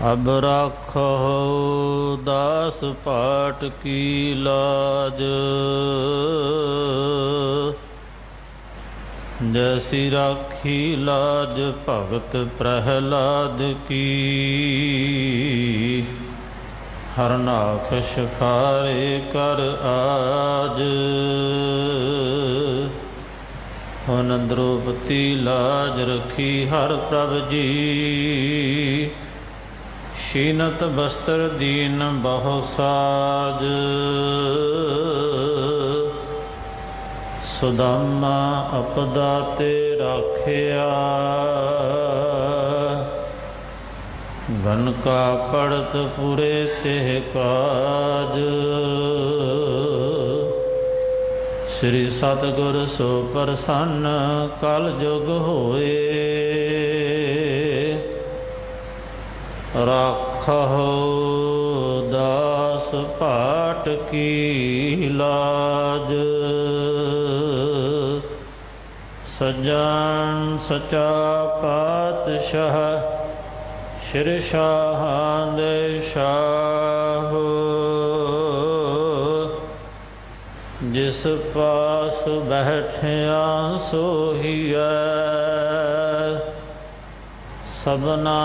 अब राखो दास पाट की लाज, जैसी राखी लाज भगत प्रहलाद की। हरनाख सफारे कर आज, हुन द्रौपदी लाज रखी हर प्रभ जी। शीनत बस्त्र दीन बहु साज, सुदामा अपदा ते राखिया। घन का पड़त पुरे तेह काज, श्री सतगुर सो प्रसन्न कल जुग होए। राखो दास पाट की लाज, सज्जन सचा पातशाह श्री शाह दे शाह। जिस पास बैठिया सोहिया, सबना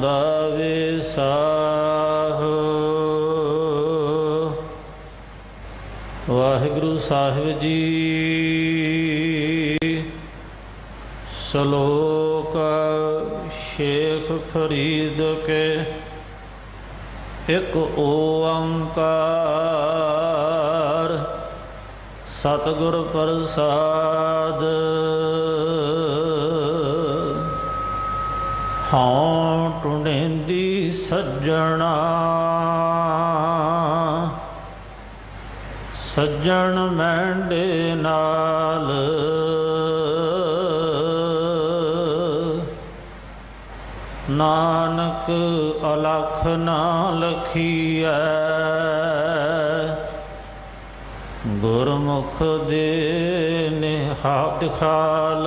दा विसाह। वाहिगुरु साहिब जी। श्लोक शेख फरीद के एक ओंकार, सतगुर प्रसाद। हाँ टुंडेंदी सज्जना, सज्जन मैंडे नाल। नानक अलख ना लखीऐ, गुरमुख दे निहात खाल।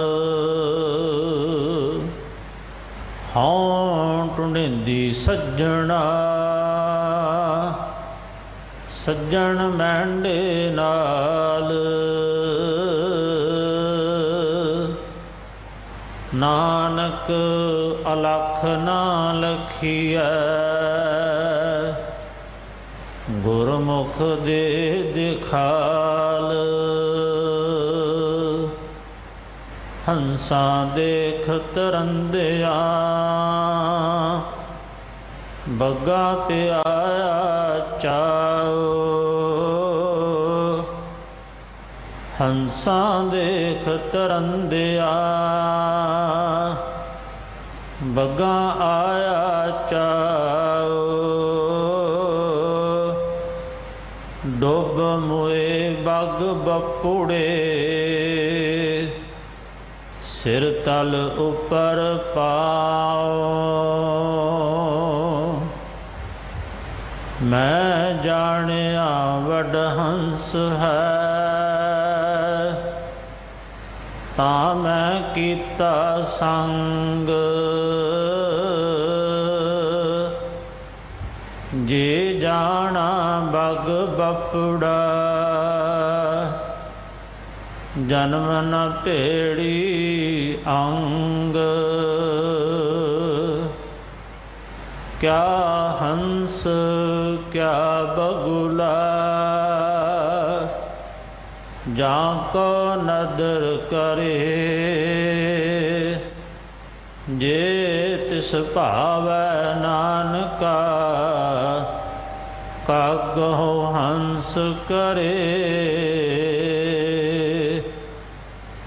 हाँ टुंडेंदी सज्जना, सज्जन मैंडे नाल। नानक अलख ना लखीऐ, गुरमुख दे दिखाल। हंसा देख तरंदिया, बग्गा पे आया चाओ। हंसा देख तरंदिया, बग्गा आया चाओ। डुब मुए बग बपुड़े, सिर तल उपर पाओ। मैं जानिया वड हंस है, ता मैं कीता संग। जे जाना बग बपुड़ा, जन्म न पेड़ी अंग। क्या हंस क्या बगुला, जाको नदर करे। जे तिस भावै नानका, कागहो हंस करे।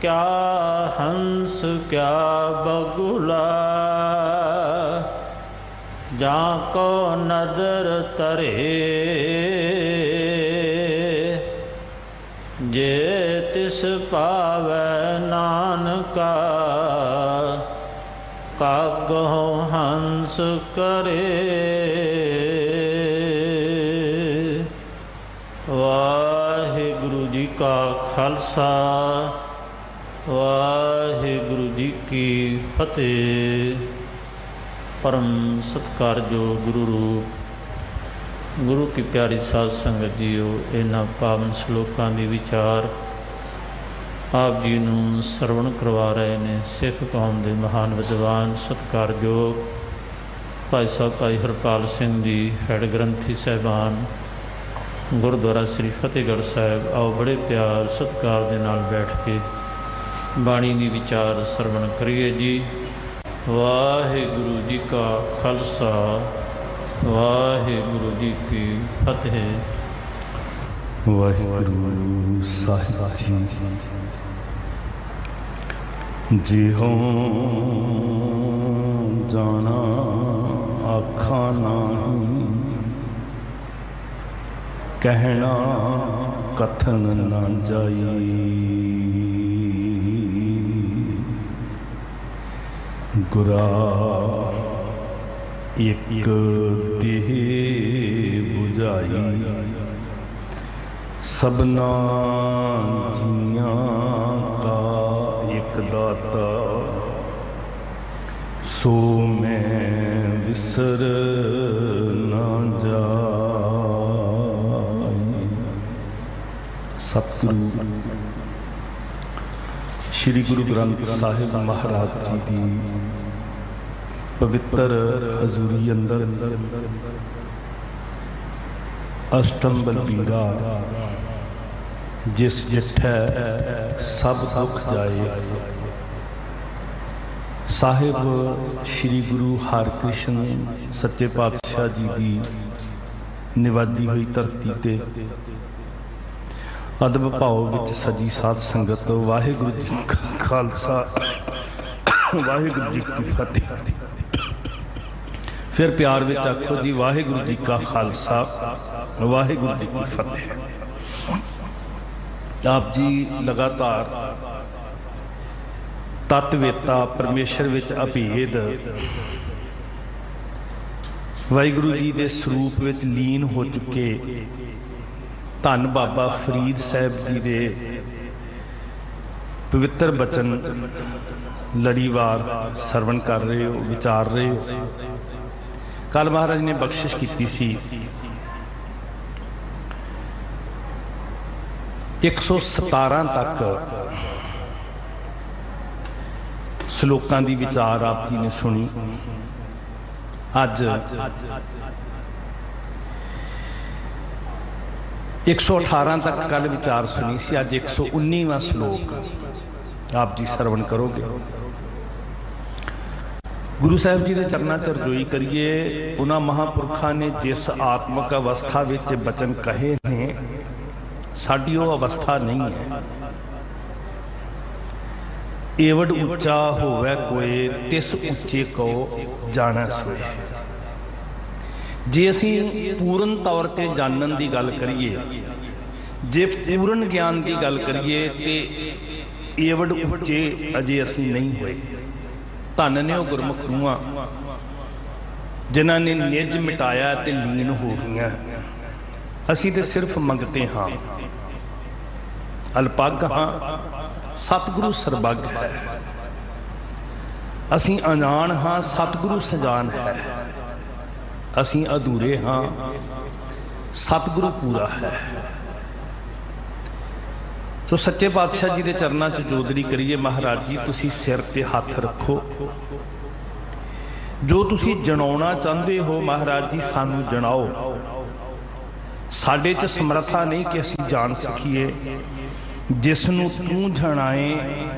क्या हंस क्या बगुला, जाको नदर तरे। जे तिस पावै नानका, कागहो हंस करे। वाहिगुरु जी का खालसा, वाहिगुरु जी की फतेह। परम सत्कारयोग गुरु रूप गुरु की प्यारी साध संगत जीओ, इन्हां पावन श्लोकां दी विचार आप जी नूं सरवण करवा रहे ने सिख कौम के महान विद्वान सत्कारयोग भाई साहब भाई हरपाल सिंह जी, हैड ग्रंथी साहबान गुरुद्वारा श्री फतेहगढ़ साहब। आओ बड़े प्यार सत्कार दे नाल बैठ के बाणी दी विचार सरवण करिए जी। वाहिगुरु जी का खालसा, वाहिगुरु जी की फतेह। वाहिगुरु साहिब जी जी हो जाना आखा नहीं, कहना कथन न जाई। गुरा एक देह बुझाई, सबना जियां का एक दाता, सो मैं विसर ना जाए। सतगुरु श्री गुरु ग्रंथ साहिब महाराज जी की पवित्र हजूरी अंदर अष्टम बलबीरा जिस जिठै सब दुख जाए, साहिब श्री गुरु हरकृष्ण सच्चे पातशाह जी की निवाजी हुई धरती ते अदब भाव विच सजी साध संगत, वाहिगुरु जी का खालसा, वाहिगुरु जी की फतेह। फिर प्यार विच आखो जी, वाहिगुरु जी का खालसा, वाहिगुरु जी की फतेह। आप जी लगातार तत्वेता परमेश्वर विच अभेद वाहिगुरु जी के स्वरूप विच लीन हो चुके धन बाबा फरीद साहब जी के पवित्र बचन लड़ीवार सरवण कर रहे हो, विचार रहे हो। कल महाराज ने बख्शिश की सी 117 तक श्लोकां दी विचार आप जी ने सुनी। अज 118 तक कल विचार सुनी सी, अज 119वां श्लोक आप जी सरवण करोगे। गुरु साहब जी के चरणों च रजोई करिए। उन्होंने महापुरखों ने जिस आत्मक अवस्था विच बचन कहे ने, साडी वो अवस्था नहीं है। एवड उच्चा होवे कोई, तिस उच्चे को जाना सोए। जे असी पूर्ण तौर पर जानन की गल करिए, जे पूर्ण ज्ञान की गल करिए तो एवड उच्चे अजे असी नहीं हुए। धन ने वो गुरमुख रूहां जिन्होंने निज मिटाया तो लीन हो गई। असी तो सिर्फ मंगते हाँ, अल्पग हाँ, सतगुरु सरबग है। असी अजान हाँ, सतगुरु सजान है। असी अधूरे हाँ, सतगुरु पूरा है। तो सच्चे पातशाह जी के चरणों च जोदरी करिए। महाराज जी तुसी सिर ते हाथ रखो, जो तुसी जनाउणा चाहते हो महाराज जी सानू जनाओ। साडे च समर्था नहीं कि असी जान सकीए। जिसनू तू जनाए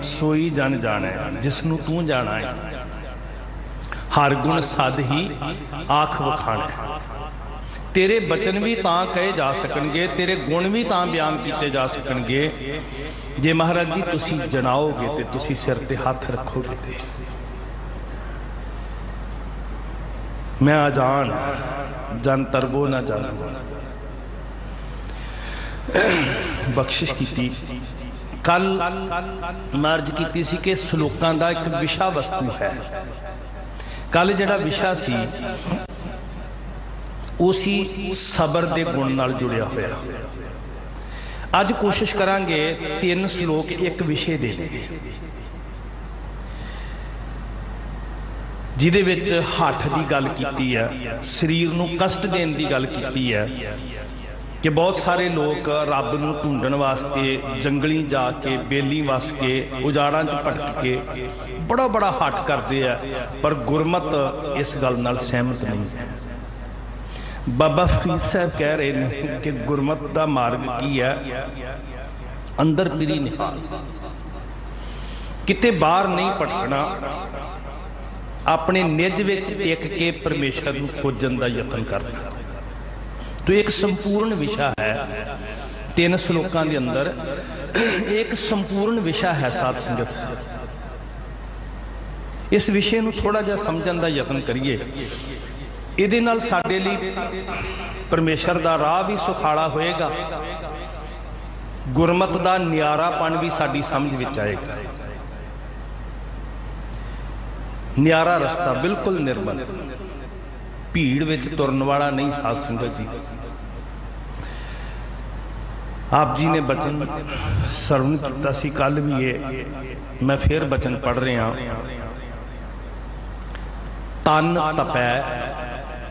सोई जन जाने, जिसनू तू जानाए हर गुण सद ही आख वखाण। तेरे बचन भी तां कहे जा सकणगे, तेरे गुण भी तां बयान किए जा सकणगे जे महाराज जी तुसी जनाओगे ते तुसी सिर ते हाथ रखोगे। ते मैं अजान जन तरबो ना जानो बख्शिश की। कल मर्ज की सी कि श्लोकां दा एक विषा वस्तु है। कल जिहड़ा विषा सी उसी सबर के गुण नाल जुड़िया होया। अज कोशिश करांगे 3 श्लोक एक विषय दे। जिहदे विच हठ की गल कीती है, शरीर नूं कष्ट देण दी गल कीती है कि बहुत सारे लोग रब नूं ढूंढण वास्ते जंगली जाके बेली वस के उजाड़ां च भटक के बड़ा बड़ा हट करते हैं, पर गुरमत इस गल नाल सहमत नहीं है। बाबा फरीद साहब कह रहे हैं कि गुरमत का मार्ग की है, अंदर पीरी निहाल, किते बाहर नहीं भटकना, अपने निज विच टिक के परमेश्वर नूं खोजण दा यतन करना। तो एक संपूर्ण विषय है 3 श्लोकां दे अंदर, एक संपूर्ण विषय है साध संगत। इस विषय नूं थोड़ा जिहा समझण दा यतन करिए, इहदे नाल साडे लई परमेश्वर दा राह भी सुखाड़ा होएगा, गुरमत दा नियारापन भी साडी समझ विच आएगा। नियारा रस्ता बिल्कुल निर्मल, भीड़ विच तुरन वाला नहीं। साध संगत जी, आप जी ने बचन सरवण किया सी, कल भी ये मैं फिर बचन पढ़ रहा, तन तपै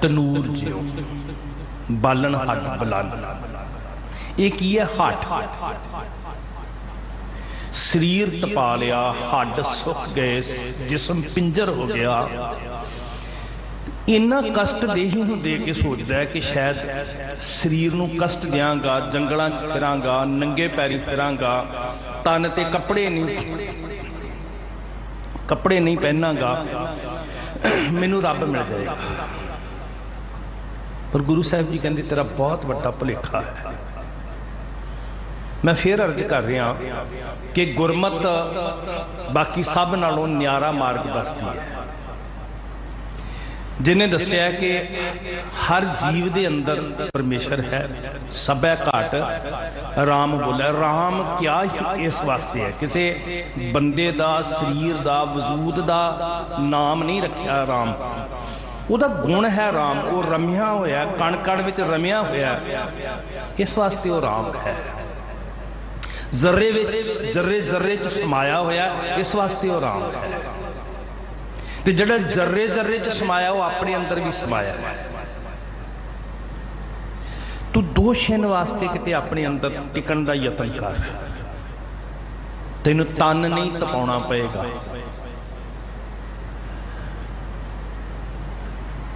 तनूर ज्यों बालन हट बलान। एक ही है हट, शरीर तपा लिया, हड सुख गए, जिसम पिंजर हो गया। इन्ना कष्ट देही नूं दे के सोचता है कि शायद शरीर नूं कष्ट दियांगा, जंगलां च फिरांगा, नंगे पैरी फिरांगा, तन ते कपड़े नहीं पहनांगा, मैनू रब मिल जाएगा। पर गुरु साहब जी कहते तेरा बहुत बड़ा भुलेखा है। मैं फिर अर्ज कर रहा कि गुरमत बाकी सब नालों न्यारा मार्ग दसदी है, जिन्हें दसिया कि हर जीव के अंदर परमेश्वर है। सबै घाट राम बोला, राम क्या ही इस वास्ते है, किसी बंदे दा शरीर दा वजूद दा नाम नहीं रखा राम, उहदा गुण है राम, वो रमिया होया, कण कण विच रमिया होया, इस वास्ते वो राम है। जर्रे विच जर्रे जर्रे च समाया होया, इस वास्ते वो राम है। ते जिहड़ा जर्रे जर्रे च समाया वो अपने अंदर भी समाया है। तू 2 छिन वास्ते किते अपने अंदर टिकण दा यतन कर, तैनूं तन नहीं तपाउणा पएगा।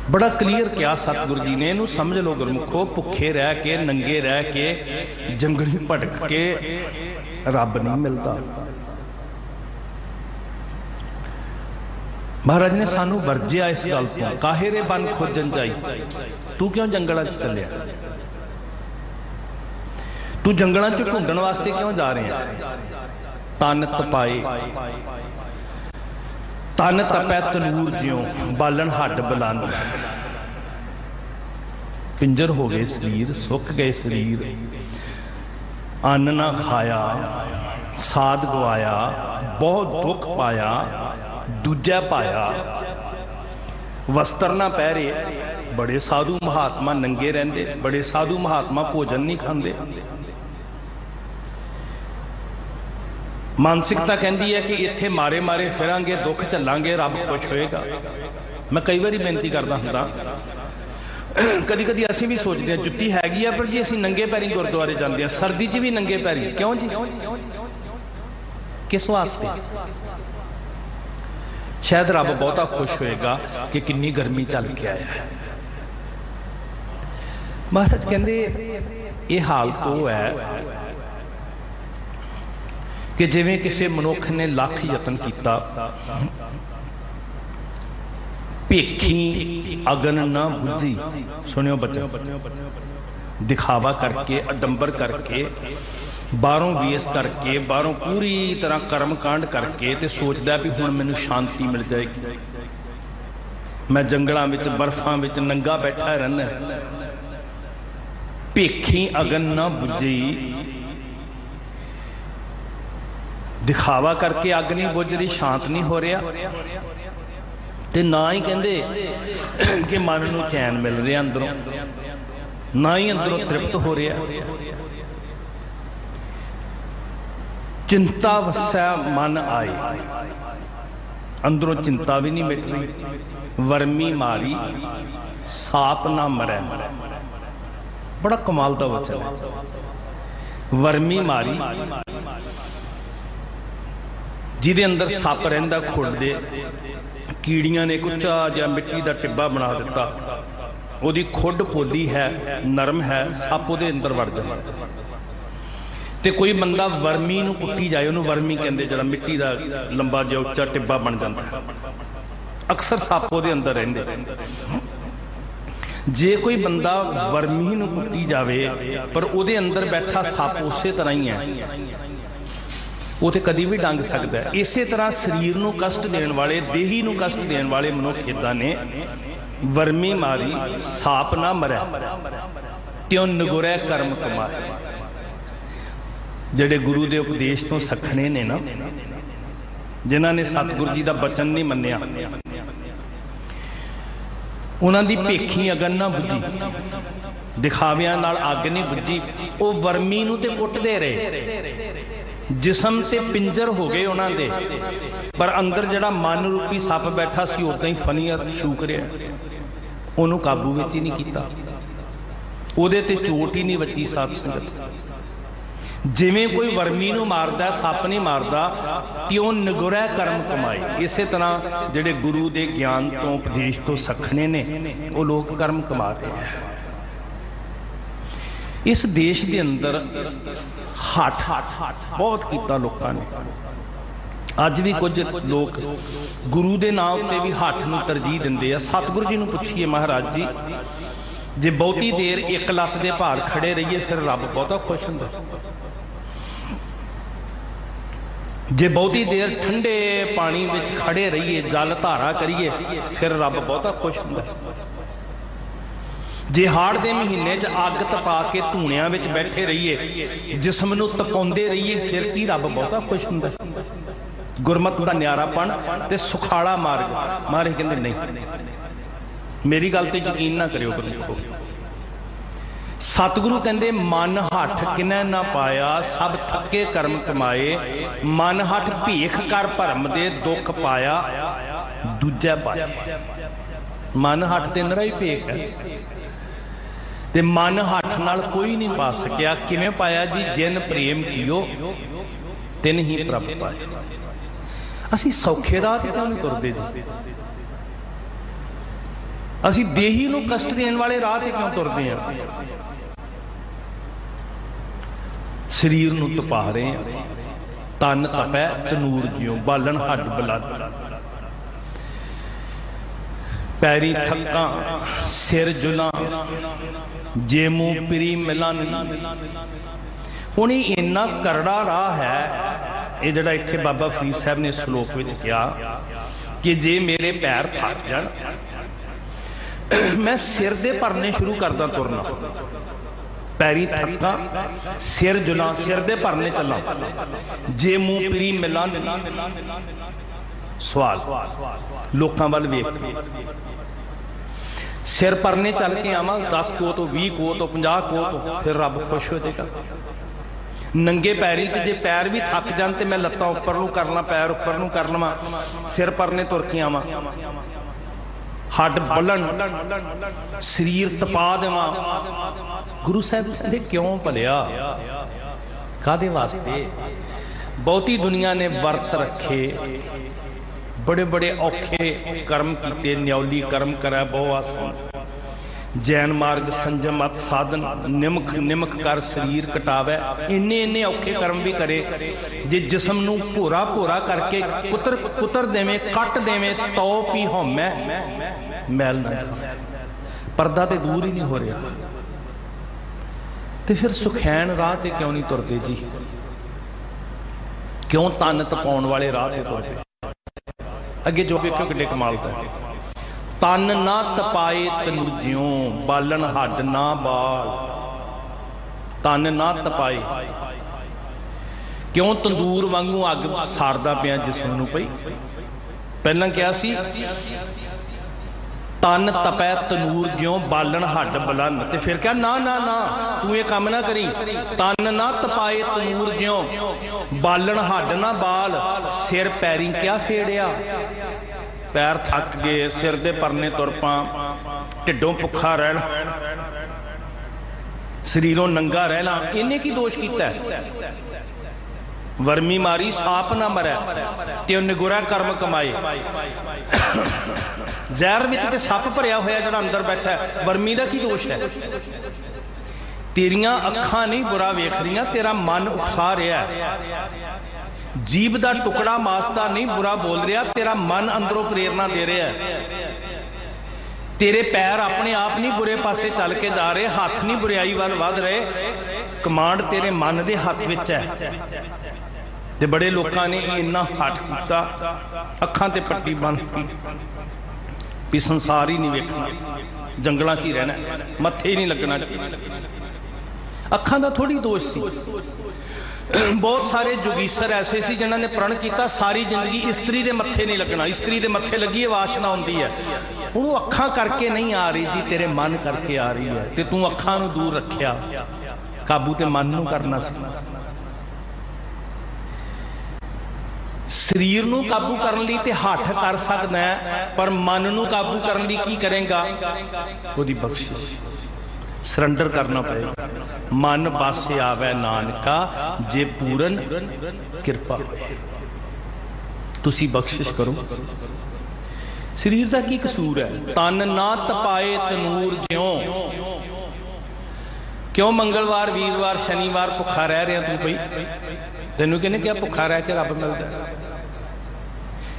बड़ा क्लीयर क्या सतगुरु जी ने, इनू समझ लो गुरमुखो, भुखे रह के नंगे रह के जंगली भटक के रब नहीं मिलता। महाराज ने सानू वरजिया इस गल तो, काहे रे बन खोजन जाई, तू क्यों जंगलों च चलिया, तू जंगलों च ढूंढण वास्ते क्यों जा रहे हैं। तन तपाए तन तपै तनूर ज्यों बालन हड बलान। पिंजर हो गए शरीर, सुक गए शरीर, अन्न ना खाया, साध गवाया, बहुत दुख पाया, दूजा पाया, वस्त्र ना पहरे। बड़े साधु महात्मा नंगे रहंदे, बड़े साधु महात्मा भोजन नहीं खांदे। मानसिकता कहती है कि इत्थे मारे मारे फिरांगे, दुख झल्लांगे, रब खुश होएगा। मैं कई बार बेनती करता हूँ, कदी कदी असीं भी सोचते हैं जुत्ती हैगी है, पर जी असीं नंगे पैरी गुरुद्वारे जाते हैं, सर्दी च भी नंगे पैरी, क्यों जी, किस वास्ते। शायद रब बहुता खुश होएगा कि कितनी गर्मी चल के आया है। महाराज कहते ये हाल तो है कि जिवें किसी मनुख ने लख यतन किया, भेखी अगन ना बुझी। सुनियो बच्चों, दिखावा करके, अडंबर करके, बाहरों वेस करके, बाहरों पूरी तरह कर्म कांड करके ते सोचदा भी हुण मैनूं शांति मिल जाएगी, मैं जंगलों में बर्फां में नंगा बैठा रहना। भेखी अगन ना बुझी, दिखावा करके अग नहीं बुझ रही, शांत नहीं हो रहा, ते ना ही कहते कि मन नूं चैन मिल रहा अंदरों, ना ही अंदरों तृप्त हो रहा। चिंता वस्या मन आए, अंदरों चिंता भी नहीं मिट रही, वर्मी मारी साप ना मरै। बड़ा कमाल का वचन है। वर्मी मारी जिदे अंदर सप रहिंदा खुड़दे, कीड़ियां ने कुचा जिहा मिट्टी का टिब्बा बना दिता, उहदी खुड पोली है, नरम है, सप उहदे अंदर वड़ जांदा। ते कोई बंदा वर्मी नूं कुट्टी जाए, उहनूं वर्मी कहंदे, जिहड़ा मिट्टी का लंबा जिहा उच्चा टिब्बा बन जाता। अक्सर सप उहदे अंदर रहिंदे। जे कोई बंदा वर्मी नूं कुट्टी जावे पर उहदे अंदर बैठा सप उसे तरह ही है, वो तो कभी भी डंग सकता है। इस तरह शरीर नूं कष्ट देण वाले, देही नूं कष्ट देण वाले मनुख इदां ने, वर्मी मारी साप ना मरै त्यों नगुरै कर्म कमाए। जिहड़े गुरु के उपदेश तो सखने ने ना, जिन्हां ने सतगुरु जी का बचन नहीं मन्निया, उन्हां दी भेखी अगन ना बुझी, दिखावियां नाल अग नहीं बुझी। वो वर्मी नूं ते कुटदे रहे, जिसम से पिंजर हो गए उन्होंने, पर अंदर जड़ा मन रूपी सप बैठा सी उदा ही फनीअर छूक रहा, उन्होंने काबू में ही नहीं किया, उहदे ते चोट ही नहीं वजी। साध संगत जिमें कोई वर्मी नूं मारदा, सप नहीं मारदा, त्यों नगुरै कर्म कमाए। इस तरह जिहड़े गुरु के ज्ञान तो उपदेश तो सखने ने, वो लोग कर्म कमा रहे हैं। इस देश के अंदर हठ बहुत किया लोगों ने। अज भी कुछ लोग गुरु के नाम पर भी हठ नूं तरजीह दिंदे आ। सतगुरु जी नूं पुछिए, महाराज जी जे बहुती देर एक लत्त के भार खड़े रहिए फिर रब बहुता खुश हुंदा, जे बहुती देर ठंडे पानी विच खड़े रहिए, जल धारा करिए, फिर रब बहुता खुश हुंदा। जे हाड़ के महीने च अग तपा के धूणियां विच बैठे रहिए, जिसम नूं तपाउंदे रहिए, फिर की रब बहुता खुश हुंदा। गुरमत का न्यारापन ते सुखाड़ा मार्ग। महाराज कहंदे नहीं, मेरी गल ते यकीन ना करियो गुरमुखो। सतगुरु कहंदे मन हठ किनै ना पाया, सब थके कर्म कमाए। मन हठ भीख कर भरम दे, दुख पाया दूजा पाया। मन हठ ते नरा ही भीख है, ते मन हठ नाल कोई नहीं पा सकिया। किवें पाया जी? जिन प्रेम कियो तिन ही प्रभ पाए। असी सौखे राह ते क्यों नहीं तुरदे जी? असी देही नूं कष्ट देण वाले राह ते क्यों तुरदे हैं? शरीर नूं तपा रहे हैं, तन तपै तनूर जियो, बालन हड्ड बलद, पैरी थक्का सिर जुला, जे मुंह पिरी मिलन। हुण इन्ना करड़ा राह है ये जिहड़ा इत्थे बाबा फरीद साहब ने श्लोक विच कहा कि जे मेरे पैर थक जाण, मैं सिर दे भरने शुरू करदा तुरना। पैरी थक्का सिर जुला, सिर दे भरने चला, जे मुंह पिरी मिलन। सवाल लोकां वल वेख के सिर भरने चल के आवां, 10 कोह तो 20 कोह तो 50 कोह तो, फिर रब खुश हो जाएगा। नंगे पैरी ते जे पैर भी थक जान ते मैं लत्तां उपर नूं कर ला, पैर उपर नूं कर लवां, सिर भरने तुर के आवां, हड्ड बलन, शरीर तपा देवां। गुरु साहब कहंदे क्यों भलिया, कादे वास्ते? बहुती दुनिया ने वर्त रखे, बड़े बड़े औखे कर्म किए, न्यौली कर्म करे बहु आसन, जैन मार्ग संजम अत साधन, निमख निमख कर शरीर कटावे। इन्ने इन्ने औखे कर्म भी करे, जे जिसम नूं भोरा भोरा करके कुतर कुतर देवे, कट देवे, तो पी होमै मैल ना जावे। पर्दा ते दूर ही नहीं हो रहा, तो फिर सुखैन राह ते क्यों नहीं तुरदे जी? क्यों तन तपाउण वाले राह ते तुरदे? अगे जो वेखो किड्डे कमाल दा, तन ना तपाए तनुजियों, बालन हड्ड ना बाल। तन ना तपाए, क्यों तंदूर वांगू अग साड़दा पिया जिसम नूं पई। पहलां क्या सी? तन तपै तनूर ज्यों, बालन हड्ड बलन। ते फिर क्या? ना ना ना, तू ये काम ना करी। तन ना तपाए तनूर ज्यों, बालन हड्ड ना बाल। सिर पैरी क्या फेड़िया, पैर थक गए, सिर दे परने तुर पां, ढिडों भुखा रहना, शरीरों नंगा रहना, इन्हें की दोष किया? वर्मी मारी साप ना मरै ते निगुरा कर्म कमाए। जहर विच ते सप भरिया होया जिहड़ा अंदर बैठा है, वर्मी दा की दोष है? तेरियां अखां नहीं बुरा वेख रही, तेरा मन उकसा रहा है। जीभ दा टुकड़ा मास दा नहीं बुरा बोल रहा, तेरा मन अंदरों प्रेरणा दे रहा है। तेरे पैर अपने आप नहीं बुरे पासे चल के जा रहे, हाथ नहीं बुराई वाल वध रहे, कमांड तेरे मन दे हाथ विच है। ते बड़े लोगों ने इन्ना हट किया, अखां ते पट्टी बंद भी संसार ही नहीं वेखना, जंगलों च ही रहना, मत्थे ही नहीं लगना चाहिए। अखां दा थोड़ी दोष सी। बहुत सारे जोगीसर ऐसे सी जिन्होंने ने प्रण किया सारी जिंदगी स्त्री के मत्थे नहीं लगना, स्त्री के मत्थे लगी वासना होंदी है। हुण वो अखां करके नहीं आ रही जी, तेरे मन करके आ रही है। ते तू अखां नूं दूर रखिया, काबू ते मन नूं करना सी। शरीर नूं काबू करने लई ते हठ कर सकदा है, पर मन नूं काबू करने लई की करेगा? ओदी बख्शिश, सरंडर करना पड़ेगा। मन बस आवे नानका जे पूरन कृपा होए। तुसी बख्शिश करो। शरीर का की कसूर है? तन ना तपाए तनूर क्यों मंगलवार वीरवार शनिवार भुखा रह रहा तू? भाई तेनू कहने क्या भुखा रह के रब मिलता?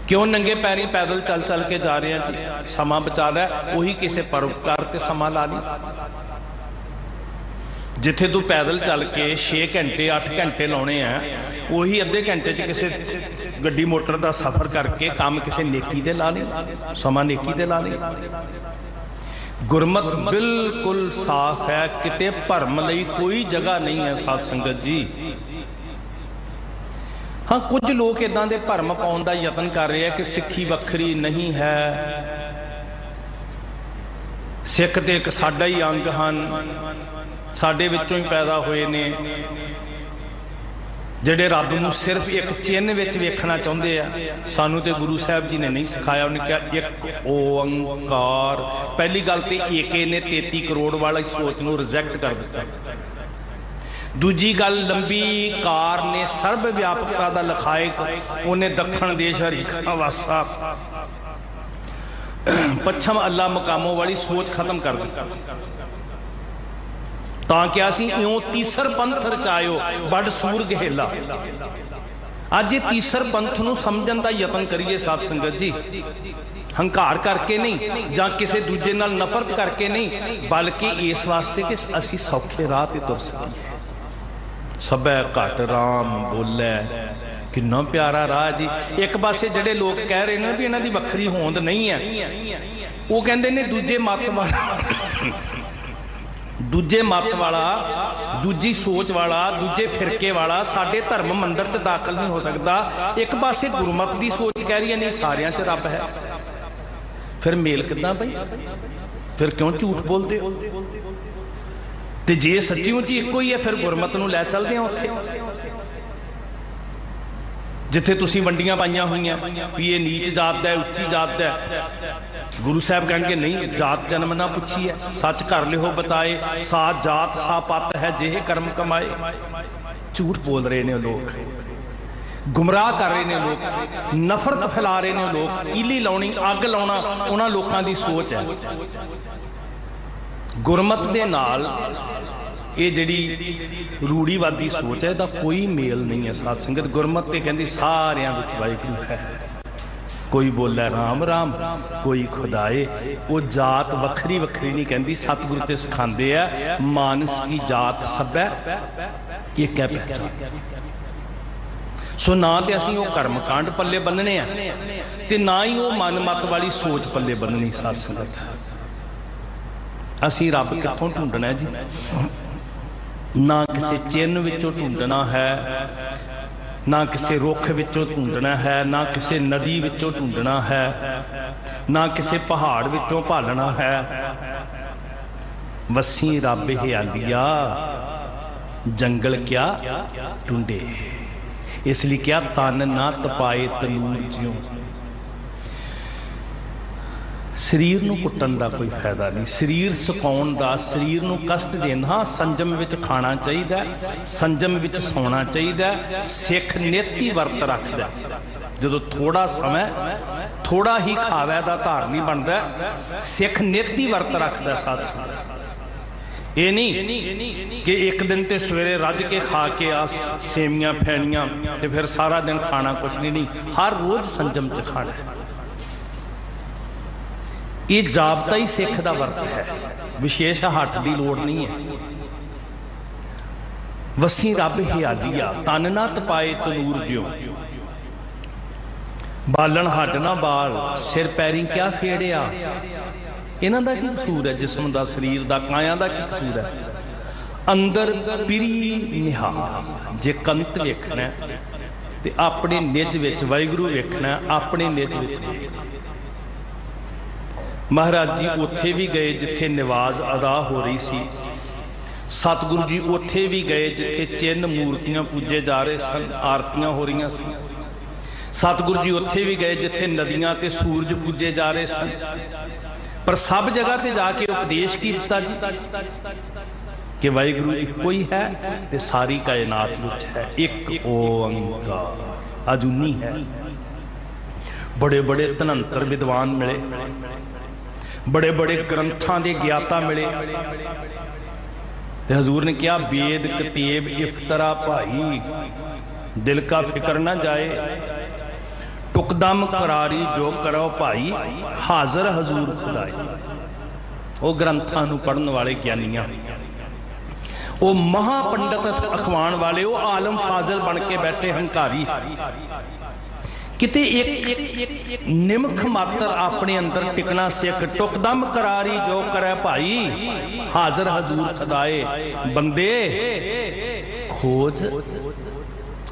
क्यों नंगे पैरी पैदल चल चल के जा रहे हैं? समा बचा लै, उही किसी परोपकार ते समा ला ली। जिथे तू पैदल चल के 6 घंटे 8 घंटे लाने हैं, उही अद्धे घंटे च किसी गड्डी मोटर का सफर करके काम किसी नेकी ते ला ले, समा नेकी ते ला ले। गुरमत बिल्कुल साफ है, किते भरम लई कोई जगह नहीं है साध संगत जी। हाँ, कुछ लोग इदां दे भरम पाउण दा यतन कर रहे हैं कि सिक्खी वखरी नहीं है, सिख ते एक साडा ही अंग हन, साडे विचों ही पैदा होए ने, ਜਿਹੜੇ रब नूं सिर्फ एक चिन्ह विच वेखना चाहुंदे आ। सानू ते गुरु साहब जी ने नहीं सिखाया, उन्हें कहा एक ओंकार। पहली गल तो एके ने 33 करोड़ वाली सोच नूं रिजैक्ट कर दिता। दूजी गल, लंबी कार ने सर्व व्यापकता का लखायक, उन्हें दक्षिण देश हरीखा वासा पच्छम अल्लाह मकामों वाली सोच खत्म कर दी। क्या सी इं तीसर पंथ रचायो बड़ सूर गहेला। अज ये तीसर पंथ नूं समझण दा यतन करिए साध संगत जी, हंकार करके नहीं, जां किसी दूजे नाल नफरत करके नहीं, बल्कि इस वास्ते कि असी सौखे राह ते तुर सकीए। सबै घट राम बोलै, किन्ना प्यारा राह जी। एक पासे जिहड़े लोग कह रहे हैं भी इन्हां दी वखरी होंद नहीं है, वो कहंदे ने दूजे मत वाला, दूजे मत वाला, दूजी सोच वाला, दूजे फिरके वाला साडे धर्म मंदिर च दाखिल नहीं हो सकता। एक पासे गुरमत की सोच कह रही है नहीं सारियां च रब है, फिर मेल किदां भाई? फिर क्यों झूठ बोलते हो? ते जे सच्ची मुची इको ही है, फिर गुरमत नूं लै चलदे हो उत्थे जिथे तुसीं वंडियां पाईयां होईयां भी ये नीच जात दा है, उच्ची जात दा है। गुरु साहब कहेंगे नहीं, जात जन्म ना पुछी है, सच कर लिहो बताए, सा जात सा पत है जेहे कर्म कमाए। झूठ बोल रहे ने लोग, गुमराह कर रहे ने लोग, नफरत फैला रहे ने लोग, कीली लाउणी अग लाउणा उन्हां लोकां दी सोच है। गुरमत दे नाल ये जिहड़ी रूढ़ीवादी सोच है, इसदा कोई मेल नहीं है साध संगत। गुरमत ते कहंदी सारियां विच वाहिगुरू है, कोई बोले राम राम, कोई खुदाए। वो जात वखरी वखरी नहीं कहती, सतगुरु ते सिखांदे आ मानस की जात सब है एक है पहचान। सो ना तो असीं वो कर्मकांड पल्ले बन्नने ते ना ही वो मन मत वाली सोच पल्ले बन्ननी। साध संगत असीं रब कित्थों ढूंढना है जी? ना किसी चिन्ह विचों ढूंढना है, ना किसी रुख विचों ढूंढना है, ना किसी नदी विचों ढूंढना है, ना किसी पहाड़ विचों भालना है। वसी रब हियालिया जंगल क्या ढूंढे, इसलिए क्या तन ना तपाए तनूर ज्यों। शरीर नूं कुट्टण दा कोई फायदा नहीं, शरीर सुकाउण दा, शरीर नूं कष्ट देना। हाँ, संजम विच खाना चाहिए, संजम विच सौना चाहिए। सिख नित ही वर्त रखदा, जदों थोड़ा समय थोड़ा ही खावे दा धारनी बनदा, सिख नित ही वर्त रखदा। साथ साथ ये नहीं कि एक दिन ते सवेरे रज के खा के आ सेवियां फैनियां ते फिर सारा दिन खाना कुछ नहीं, हर रोज संजम च खाना है। ये जाबता ही सिख का वर्त है, विशेष हट की लोड़ नहीं है। वसी रब हियालिया तन ना तपाए तनूर ज्यों, बालन हट ना बाल, सिर पैरी क्या फेड़िया। इन्हां दा की कसूर है? जिस्म का, शरीर का, काया का की कसूर है? अंदर पिरी निहाल, जे कंत वेखना ते अपने निज विच वाहिगुरू वेखना, अपने निज विच। महाराज जी उत्थे भी गए जिथे निवाज अदा हो रही सी, सतगुरु जी उत्थे भी गए जिथे चिन्ह मूर्तियां पूजे जा रहे सन, आरतियां हो रही सन। सतगुरु जी उत्थे भी गए जिथे नदियां ते सूरज पूजे जा रहे सन। पर सब जगह ते जाके उपदेश कीता जी कि वाहिगुरू इक्को ही है ते सारी कायनात विच है, एक ओंकार अजूनी है। बड़े बड़े धनंतर विद्वान मिले, बड़े बड़े ग्रंथां दे ज्ञाता मिले। हजूर ने कहा वेद कतेब इफ्तरा भाई, दिल का फिक्र ना जाए, टुकदम करारी जो करो भाई, हाजर हजूर खुदाई। वो ग्रंथां नूं पढ़न वाले ज्ञानियां, वो महापंडित अखवाण वाले, वो आलम फाजिल बन के बैठे हंकारी, किते एक निमख मात्र अपने अंदर टिकना सिख। टुकदम करारी जो करे भाई, हाजर हजूर खुदाए। बंदे खोज,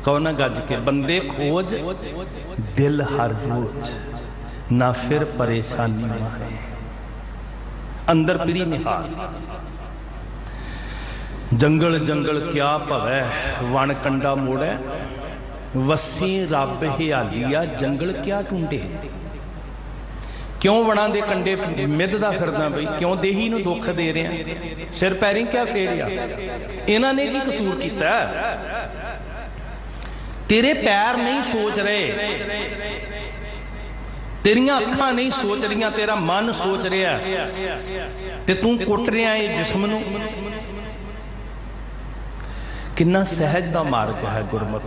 कहो ना गज के, बंदे खोज दिल हर रोज, ना फिर परेशानी माहे। अंदर पिरी निहाल, जंगल जंगल क्या भवै, वन कंडा मोड़े, वसी रब हियालिया जंगल क्या ढूंढे। क्यों वणा दे कंडे मिधदा फिरदा बई, क्यों देही नूं दुख दे रहा, सिर पैरी क्या फेरिया। इन्हां ने की कसूर कीता? तेरे पैर नहीं सोच रहे, तेरियां अखां नहीं सोच रही, तेरा मन सोच रहा ते तू कुट रहा है जिस्म नूं। किन्ना सहज दा मार्ग है गुरमत।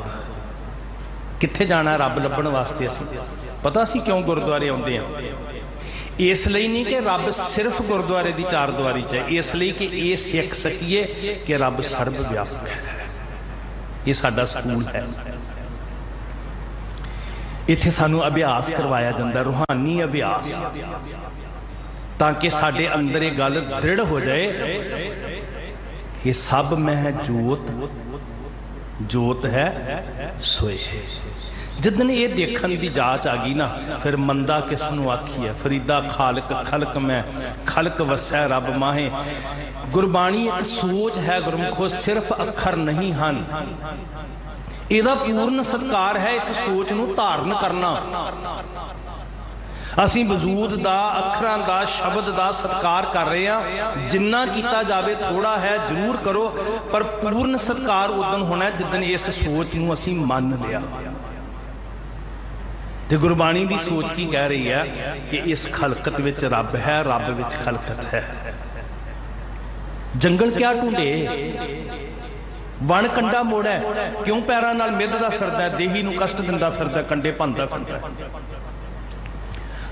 कित्थे जाना रब लभण वास्ते? असीं पता असीं क्यों गुरुद्वारे आउंदे हां? इसलिए नहीं कि रब सिर्फ गुरुद्वारे की चार दीवारी च है, इसलिए कि ये सीख सकीए कि रब सर्व व्यापक है। ये साडा स्कूल है। इत्थे सानू अभ्यास करवाया जाता, रूहानी अभ्यास, ताकि साडे अंदर ये गल दृढ़ हो जाए कि सब में है जोत, जोत है सोए। जिदन ये देखने की जांच आ गई ना, फिर मंदा किसनों आखी है। फरीदा खालक खलक में, खलक वसै रब माहे। गुरबाणी एक सोच है गुरमुखो, सिर्फ अखर नहीं हैं। इहदा पूर्ण सत्कार है इस सोच नूं धारण करना। असीं वजूद दा, अखरां दा, शब्द दा सत्कार कर रहे हैं। जिन्ना कीता जावे थोड़ा है, जरूर करो, पर पूर्ण सत्कार उदन होना है जिदन इस सोच नूं असीं मान लिया। ते गुरबाणी की सोच की कह रही है कि इस खलकत विच रब है, रब विच खलकत है। जंगल क्या ढूंढे, वन कंडा मोड़ है, क्यों पैरां नाल मिधदा फिरदा, देही नूं कष्ट दिंदा फिरदा, कंडे भंदा फिरदा।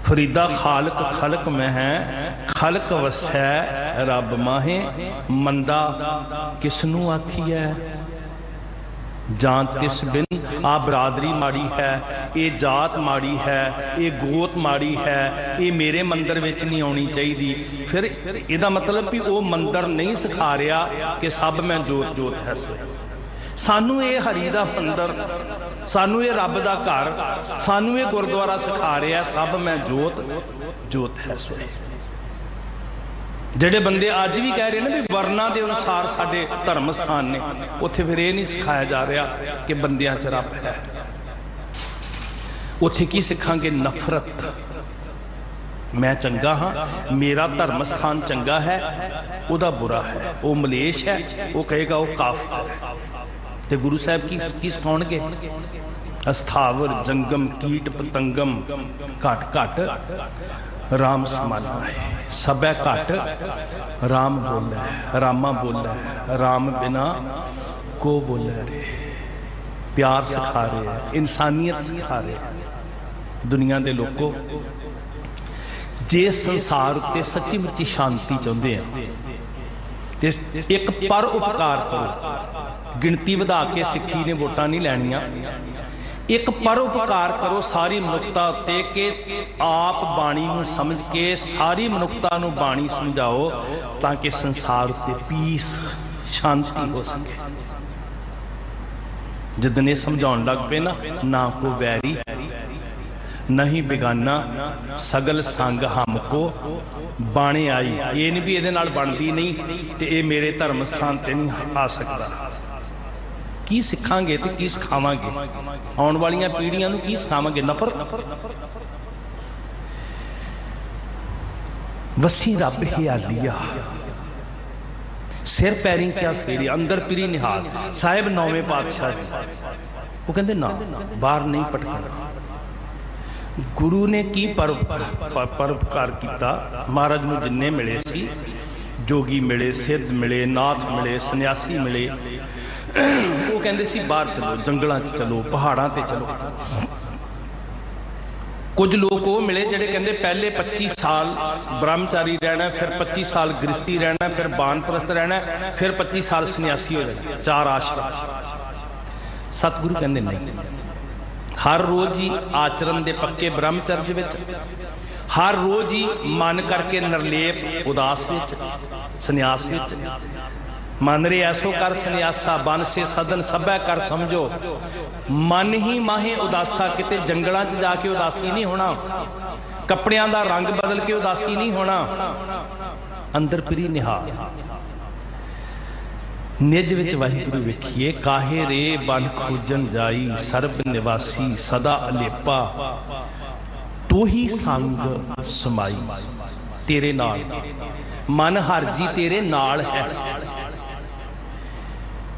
फरीदा खालक खलक में है, खलक वसै रब माहे। मंदा किसनू आखी है, जात तिस बिन। आ बरादरी माड़ी है, ये जात माड़ी है, ये गोत माड़ी है, ये मेरे मंदिर में नहीं आनी चाहिए। फिर इसका मतलब भी वो मंदिर नहीं सिखा रहा कि सब में जोत जोत है। सानू ये हरी का मंदिर, सानू ये रब का घर, सानू ये गुरुद्वारा सिखा रहा है सब में जोत जोत है। ਜਿਹੜੇ ਬੰਦੇ ਅੱਜ ਵੀ ਕਹਿ ਰਹੇ ਨੇ ਵੀ ਵਰਨਾ ਦੇ ਅਨੁਸਾਰ ਸਾਡੇ ਧਰਮ ਸਥਾਨ ਨੇ, ਉੱਥੇ ਫਿਰ ਇਹ ਨਹੀਂ ਸਿਖਾਇਆ ਜਾ ਰਿਹਾ ਕਿ ਬੰਦਿਆਂ 'ਚ ਰੱਬ ਹੈ। ਉੱਥੇ ਕੀ ਸਿੱਖਾਂਗੇ? ਨਫ਼ਰਤ, मैं चंगा हाँ, मेरा धर्म स्थान चंगा है, उहदा बुरा है। वो मलेश है, वो कहेगा वो काफिर है। तो गुरु साहब की सिखाउणगे? अस्थावर जंगम कीट पतंगम घट घट राम समाना है। सबै घट राम बोले, रामा बोले, राम बिना को बोले रे। प्यार सिखा रहे हैं, इंसानियत सिखा रहे हैं। दुनिया के लोगों, जे संसार उत्ते सच्ची मुच्ची शांति चाहते हैं तो एक पर उपकार करो। गिनती वधा के सिक्खी ने वोटां नहीं लैनियां। एक पर उपकार करो सारी मनुखता उत्ते कि आप बाणी नूं समझ के सारी मनुखता नूं बाणी समझाओ ताकि संसार उत्ते पीस शांति हो सके। जिदन ये समझाउण लग पे ना को वैरी नहीं बेगाना सगल संग हमको बाणे आई। ये नहीं भी ये बनती नहीं तो ये मेरे धर्म स्थान पर नहीं आ सकता। की सिखांगे तो की सिखावांगे? आने वाली पीढ़ियां नूं की सिखावांगे? नफरत। वसी रब हियालिया सिर पैरी क्या फेरी अंदर पिरी निहाल। साहिब नौवें पातशाह जी वो कहते ना बाहर नहीं पटकना। गुरु ने की परोपकार किया। महाराज नूं जिन्ने मिले सी, जोगी मिले, सिद्ध मिले, नाथ मिले, सन्यासी मिले, वो कहते सी बाहर चलो, जंगलों च चलो, पहाड़ों ते चलो। कुछ लोग वो मिले जिहड़े कहते पहले 25 साल ब्रह्मचारी रहना, फिर 25 साल गृहस्थी रहना, फिर बानप्रस्थ रहना, फिर 25 साल सन्यासी हो जाना। 4 आश्रम। सतगुरु कहते नहीं, हर रोज ही आचरण के पक्के ब्रह्मचर्य विच, हर रोज ही मन करके निर्लेप उदास विच, सन्यास विच। मन रे ऐसो कर सन्यासा, बन से सदन सभै कर समझो। मन ही माहे उदासा, किते जंगलों च जाके उदासी नहीं होना, कपड़ियां दा रंग बदल के उदासी नहीं होना। अंदर पिरी निहाल निज विच वाहिगुरु वेखिए। काहे रे बन खोजन जाई, सर्ब निवासी सदा अलेपा। तू ही संग समाई तेरे नाल, मन हर जी तेरे नाल है।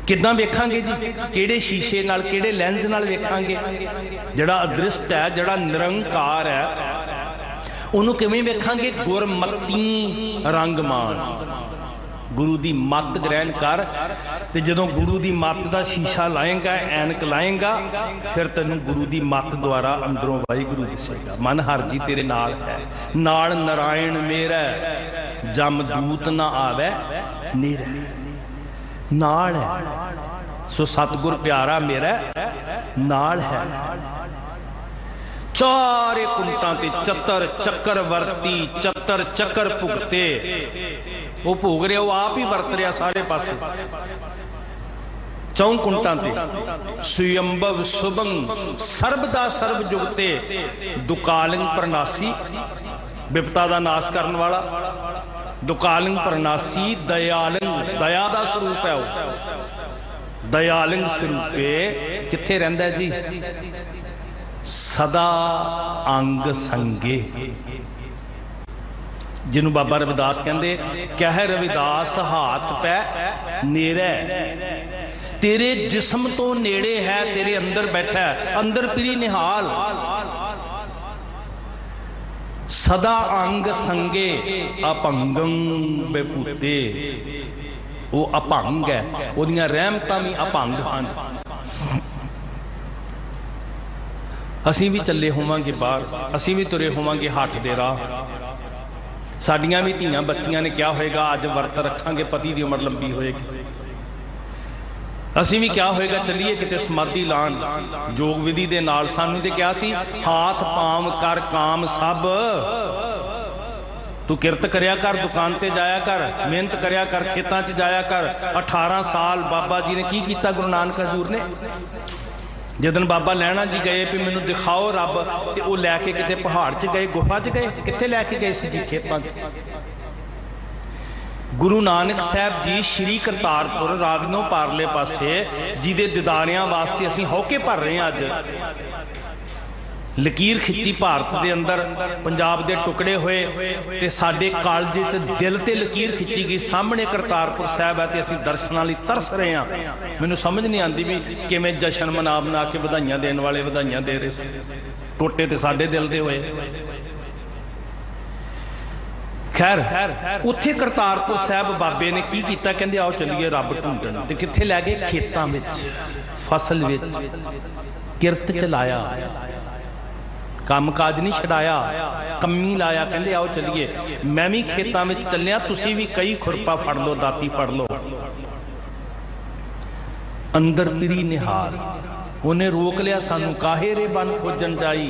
किदां वेखांगे जी? किहड़े शीशे नाल, किहड़े लैंस नाल वेखांगे? जिहड़ा अदृष्ट है, जिहड़ा निरंकार है, उहनूं किवें वेखांगे? गुरमती रंगमान। गुरु की मत ग्रहण कर, तो जदों गुरु की मत का शीशा लाएगा, ऐनक लाएगा, फिर तेनों गुरु की मत द्वारा अंदरों वाहिगुरु दिसेगा। मन हर जी तेरे नाल है, नाल नारायण मेरा, जम दूत ना आवे नेरे। नाल है सो सतगुर प्यारा मेरा नाल है। चारे कुंटां ते चतर चक्कर वरती, चतर चक्कर भुगते। वो भोग रहा, वो आप ही वरत रहा सारे पासे। चौं कुंटां ते सुयंभव सुभंग सर्वदा सर्व जुगते। दुकालिंग प्रनासी, विपता का नाश करने वाला। दुकालिंग प्रनासी दयालिंग, दया का स्वरूप है वो। दयालिंग स्वरूपे किथे रहिंदा है जी? सदा अंग संगे। जिन्हों बाबा रविदास कहते, कह रविदास हाथ पै नेड़े। तेरे जिस्म तो नेड़े है, तेरे अंदर बैठा है, अंदर पिरी निहाल। सदा अंग संगे अपंगं बेपूते। वो अपंग है, उहदियां रहमतां भी अपंग हन। असीं भी चले होवांगे बाहर, असीं भी तुरे होवांगे हट दे राह। साडियां भी धीआं बच्चियां ने क्या होएगा, अज वर्त रखांगे, पति की उम्र लंबी होएगी। असीं भी क्या होएगा, चलीए किते समाधि लान योग विधि दे नाल। सानूं ते क्या सी, हाथ पांव कर काम सब। तू किरत करया कर, दुकान ते जाया कर, मेहनत करया कर, खेतां च जाया कर। 18 साल बाबा जी ने की कीता, गुरु नानक हजूर ने? जिदन बाबा लैणा जी गए भी मैनू दिखाओ रब, तो वो लैके किते पहाड़ च गए, गुफा च गए, कित्थे लैके गए सी जी? खेतां च। गुरु नानक साहब जी श्री करतारपुर रावियों पारले पासे जिहदे दीदारियां वास्ते असीं हौके भर रहे हैं। अज लकीर खिंची भारत के अंदर, पंजाब के टुकड़े हुए तो साडे कालजे ते दिल ते लकीर खिंची गई। सामने करतारपुर साहब है तो असीं दर्शनां लई तरस रहे हैं। मैनूं समझ नहीं आती भी किवें जशन मना के वधाइयां देण वाले वधाइयां दे रहे सी, टोटे तो साडे दिल दे होए। खैर उत्थे करतारपुर साहब बाबे ने की कीता, कहंदे आओ चलीए रब ढूंढण। ते कित्थे लै गए? खेतां विच, फसल विच, किरत च लाया, काम काज नहीं छड़ाया, कमी लाया। कहंदे आओ चलीए। मैं भी खेतां विच चलिया, तुसीं भी कई खुरपा फड़ लो, दाती फड़ लो। अंदर पिरी निहार, उन्हें रोक लिया सानू, काहे रे बन खोजन जाई।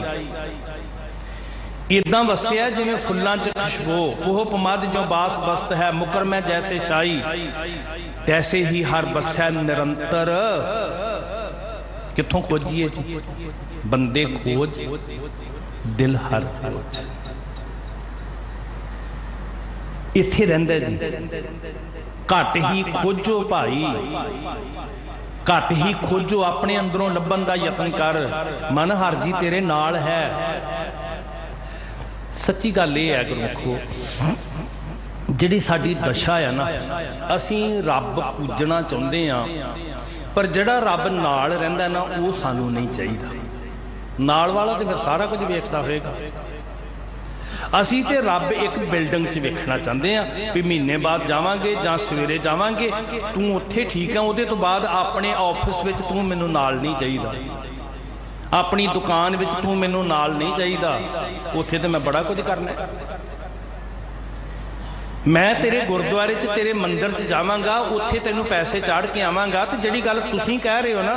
इदां वसिया जिवें फुल्लां च खुशबू, पोह पमद जो बास बस्त है, मुकर मैं जैसे शाही, तैसे ही हर बस्या निरंतर। कित्थों खोजिए जी? बंदे खोज, दिल हर खोज। इत्थे रहिंदा जी। घट ही खोजो भाई, घट ही खोजो, अपने अंदरों लभन का यतन कर, मन हर जी तेरे नाल है। सच्ची गल ये है गुरमुखो, जिहड़ी साडी दशा है ना, असीं रब पूजना चाहुंदे आ, पर जिहड़ा रब नाल रहिंदा ना वो सानू नहीं चाहिदा। नाल वाला तो फिर सारा कुछ वेखदा होएगा। असीं ते रब एक बिल्डिंग च वेखना चाहते हैं भी महीने बाद जावांगे जां सवेरे जावांगे, तू उत्थे ठीक है, उहदे तो बाद अपने ऑफिस विच तू मैनू नाल नहीं चाहिदा, अपनी दुकान विच तू मैनू नाल नहीं चाहिदा, उत्थे तो मैं बड़ा कुछ करना। मैं तेरे गुरुद्वारे च तेरे मंदिर च जावांगा, उत्थे तैनू पैसे चाड़ के आवांगा। तो जिहड़ी गल तुसीं कह रहे हो ना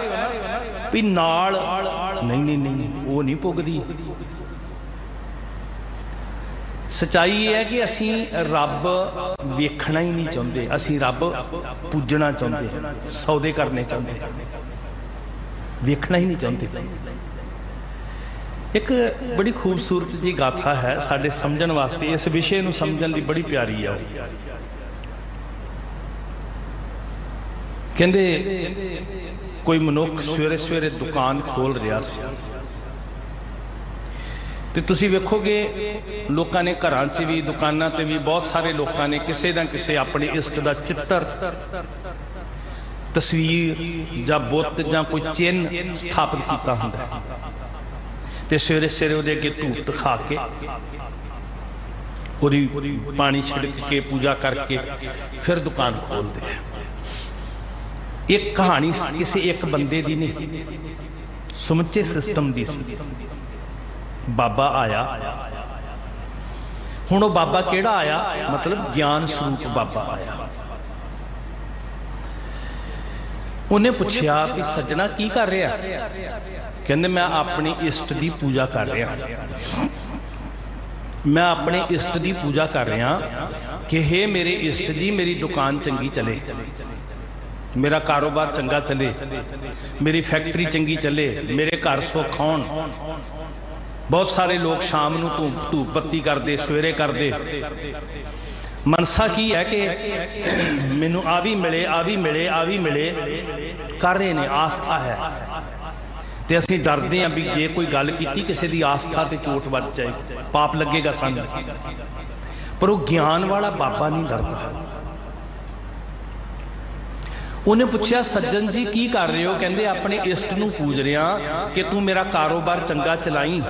भी नाल, नहीं नहीं नहीं, वो नहीं पुगदी। सच्चाई ये है कि असीं रब वेखना ही नहीं चाहते, असीं रब पूजना चाहते, सौदे करने चाहते, वेखना ही नहीं चाहते। एक बड़ी खूबसूरत जी गाथा है साडे समझण वास्ते, इस विषय नूं समझण दी बड़ी प्यारी है। कहंदे कोई मनुख सवेरे सवेरे दुकान खोल रहा सी, ते तुसीं वेखोगे लोकां ने घरां च भी दुकानां ते भी बहुत सारे लोकां ने किसी ना किसी अपने इष्ट दा चित्र, तस्वीर जां बुत जां कोई चिन्ह स्थापित कीता हुंदा है, ते सवेरे सवेरे उहदे अगे धूप दिखा के, उहदी पानी छिड़क के, पूजा करके फिर दुकान खोलते हैं। एक कहानी किसी एक बंदे दी नहीं, समुचे सिस्टम दी सी। बाबा आया, हुण वो बाबा केड़ा आया, मतलब ज्ञान स्वरूप बाबा आया। उन्हें पूछया कि सज्जना की कर रहा? कहंदे मैं अपनी इष्ट की पूजा कर रहा, मैं अपने इष्ट की पूजा कर रहा कि हे मेरे इष्ट जी, मेरी दुकान चंगी चले, मेरा कारोबार चंगा चले, मेरी फैक्ट्री चंगी चले, मेरे घर सुख आउण। बहुत सारे लोग शाम नूं धूप बत्ती करते, सवेरे करते, मनसा की है कि मैनू आ भी मिले, आ भी मिले, आ भी मिले, कर रहे ने, आस्था है। तो असीं डरते हैं भी जे कोई गल कीती किसी की आस्था ते चोट वज जाए, पाप लगेगा सानू। पर वो ज्ञान वाला बाबा नहीं डरता। उन्हें पूछया सज्जन जी की कर रहे हो? कहंदे अपने इष्ट नूं पूज रहा कि तू मेरा कारोबार चंगा चलाई,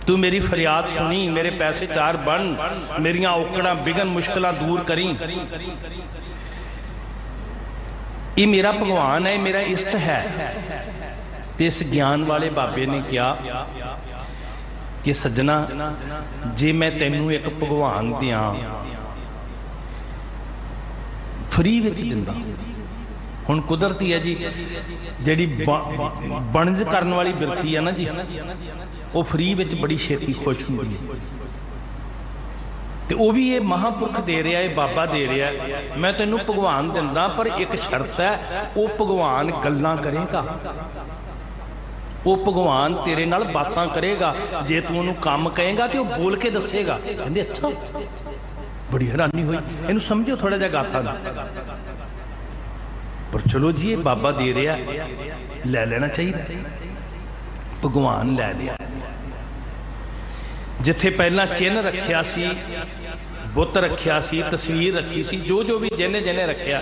तू मेरी फरियाद सुनी, मेरे पैसे चार बन, मेरियां औकड़ां बिगन मुश्किलां दूर करी। ये मेरा भगवान है, मेरा इष्ट है। तो इस ज्ञान वाले बाबे ने कहा कि सज्जना जे मैं तैनू एक भगवान दियां फ्री विच दिंदा, हुण कुदरती है जी, जिहड़ी बनज करन वाली बिरती है ना जी, वो फ्री विच बड़ी छेती खुश हुंदी है। तो वह भी ये महापुरख दे रहा है, बाबा दे रहा है, मैं तैनू भगवान दिंदा, पर एक शर्त है, वो भगवान गल्लां करेगा, वो भगवान तेरे नाल बातां करेगा। जे तू उहनूं काम कहेगा तो वह बोल के दसेगा। कहंदे अच्छा, बड़ी हैरानी हुई, इनू समझो थोड़ा जा गाथा ना, पर चलो जी ये बाबा दे रहा, ले लेना चाहिए। भगवान लै लिया। जिथे पहला चिन्ह रखिया सी, बुत रखिया सी, तस्वीर रखी सी, जो जो भी जिन्हें जिन्हें रखिया,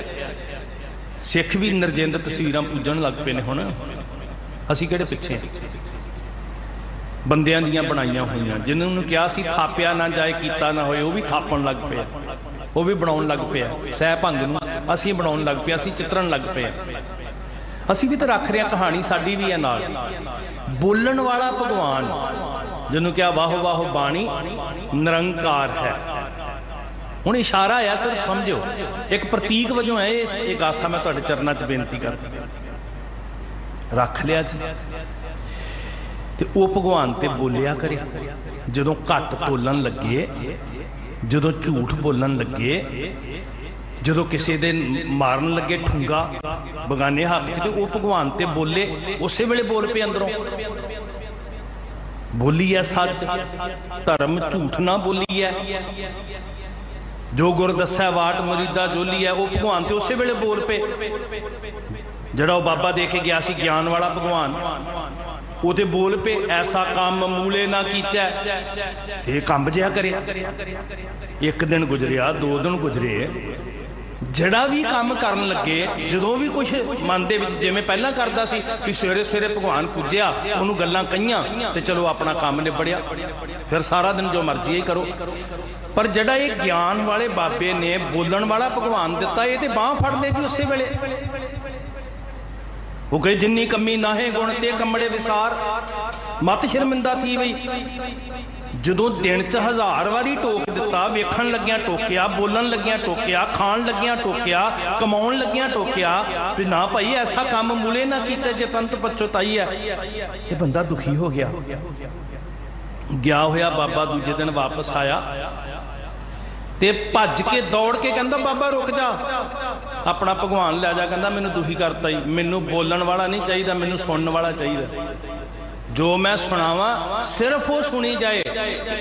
सिख भी नरजिंद तस्वीरां पूजन लग पे ने। हुण असीं किहड़े पिछे, बंदियां दियां बनाईयां होईयां, जिन्होंने कहा सी थापिया ना जाए कीता ना होए, वो भी थापण लग पे, वो भी बनाउण लग पे। सह भंग नूं असीं बनाउण लग पे, असीं चितरन लग पे। असीं भी तो रख रहे हैं, कहानी साडी भी है नाल। बोलण वाला भगवान जिन्होंने कहा वाहो वाहो बाणी निरंकार है। हुण इशारा है, सिर्फ समझो, एक प्रतीक वजों है ये गाथा। मैं तुहाडे चरनां च बेनती कर रख लिया जी। ते वो भगवान ते बोलिया करे। जदों घट तोलन लगे, जदों झूठ बोलन लगे, जदों किसी दे मारन लगे ठुंगा बगाने हक च, वो भगवान ते बोले, उस वेले बोल पे अंदरों। बोली है सच, धर्म झूठ ना बोली है। जो गुर दस्सै वाट मुरीदा जोली है, वो भगवान ते उस वेले बोल पे। जड़ा वो बाबा दे के गया सी ज्ञान वाला भगवान, वो ते बोल पे, ऐसा काम मूले ना कीचा, ते कंब जिहा करे। एक दिन गुजरिया, 2 दिन गुजरे, जड़ा भी काम करन लगे, जदों भी कुछ मन दे विच जिवें पहलां करदा सी कि सवेरे सवेरे भगवान पूजिया, उहनूं गल्लां कहीआं ते चलो अपना काम निबड़िया, फिर सारा दिन जो मर्जी ही करो। पर जड़ा ये ज्ञान वाले बाबे ने बोलण वाला भगवान दिता, ये ते बांह फड़ ले जी उस वेले। वो कहे जिन्नी कमी नाहे गुण ते कमड़े विसार, मत शर्मिंदा थी बई। जदों दिन च 1000 वारी टोक दिता, वेखण लग्या टोकिया, बोलन लग्या टोकिया, खाण लग्या टोकिया, कमाउण लग्या टोकिया, भी ना भाई ऐसा काम मूले ना कीचा जे तंत पछताई है। ये बंदा दुखी हो गया। गया होया बाबा दूजे दिन वापस आया ते भज के दौड़ के कहंदा बाबा रुक जा, अपना भगवान लै जा। कहंदा मैनूं दुखी करता ही, मैनूं बोलण वाला नहीं चाहिए, मैनूं सुनन वाला चाहिए। जो मैं सुनावा सिर्फ वो सुनी जाए,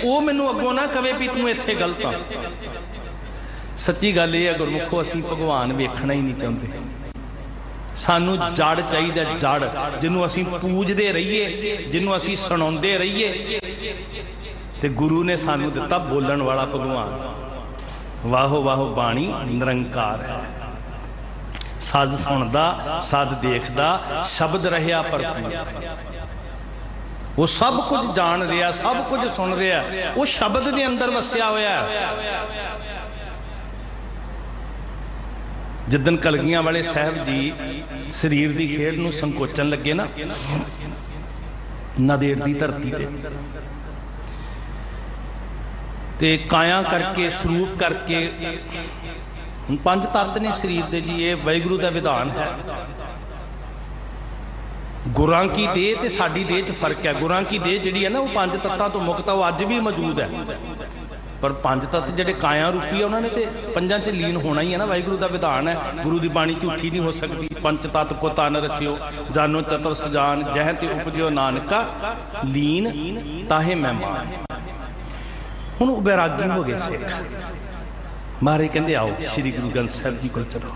वो मैनूं अगों ना कवे भी तूं इत्थे गलत आ। सच्ची गल ये है गुरमुखो, असीं भगवान वेखना ही नहीं चाहते। सानू जड़ चाहिए, जड़ जिन्हों असीं पूजदे रहीए, जिन्हों असीं सुणाउंदे रहीए। ते गुरु ने सानू दिता बोलण वाला भगवान। वाहो वाहो बाणी निरंकार है। सद सुनदा, सद देखदा, शब्द रहिया भरपूर। वो सब कुछ जान रहा, सब कुछ सुन रहा, वो शब्द के अंदर वसिया होया है। जिदन कलगियां वाले साहब जी शरीर की खेड नूं संकोचन लगे ना, नदेड़ की धरती ते काया करके स्वरूप करके, 5 तत्त ने शरीर से जी, ये वाहिगुरू का विधान है। गुरां की देह ते साडी देह च फर्क है। गुरां की देह जिहड़ी है ना, वो 5 तत्तां तो मुक्त है, वो अज भी मौजूद है। पर 5 तत्त जिहड़े काया रूपी है, उन्होंने तो 5 च लीन होना ही है ना। वाहिगुरू का विधान है, गुरु की बाणी झूठी नहीं हो सकती। 5 तत्त को तन रचियो, जानो चतुर सजान, जह ते उपजियो नानका, लीन ताहे मेहमान। हुण बैरागी हो गए सिख। महाराज कहते आओ श्री गुरु ग्रंथ साहिब जी को चलो।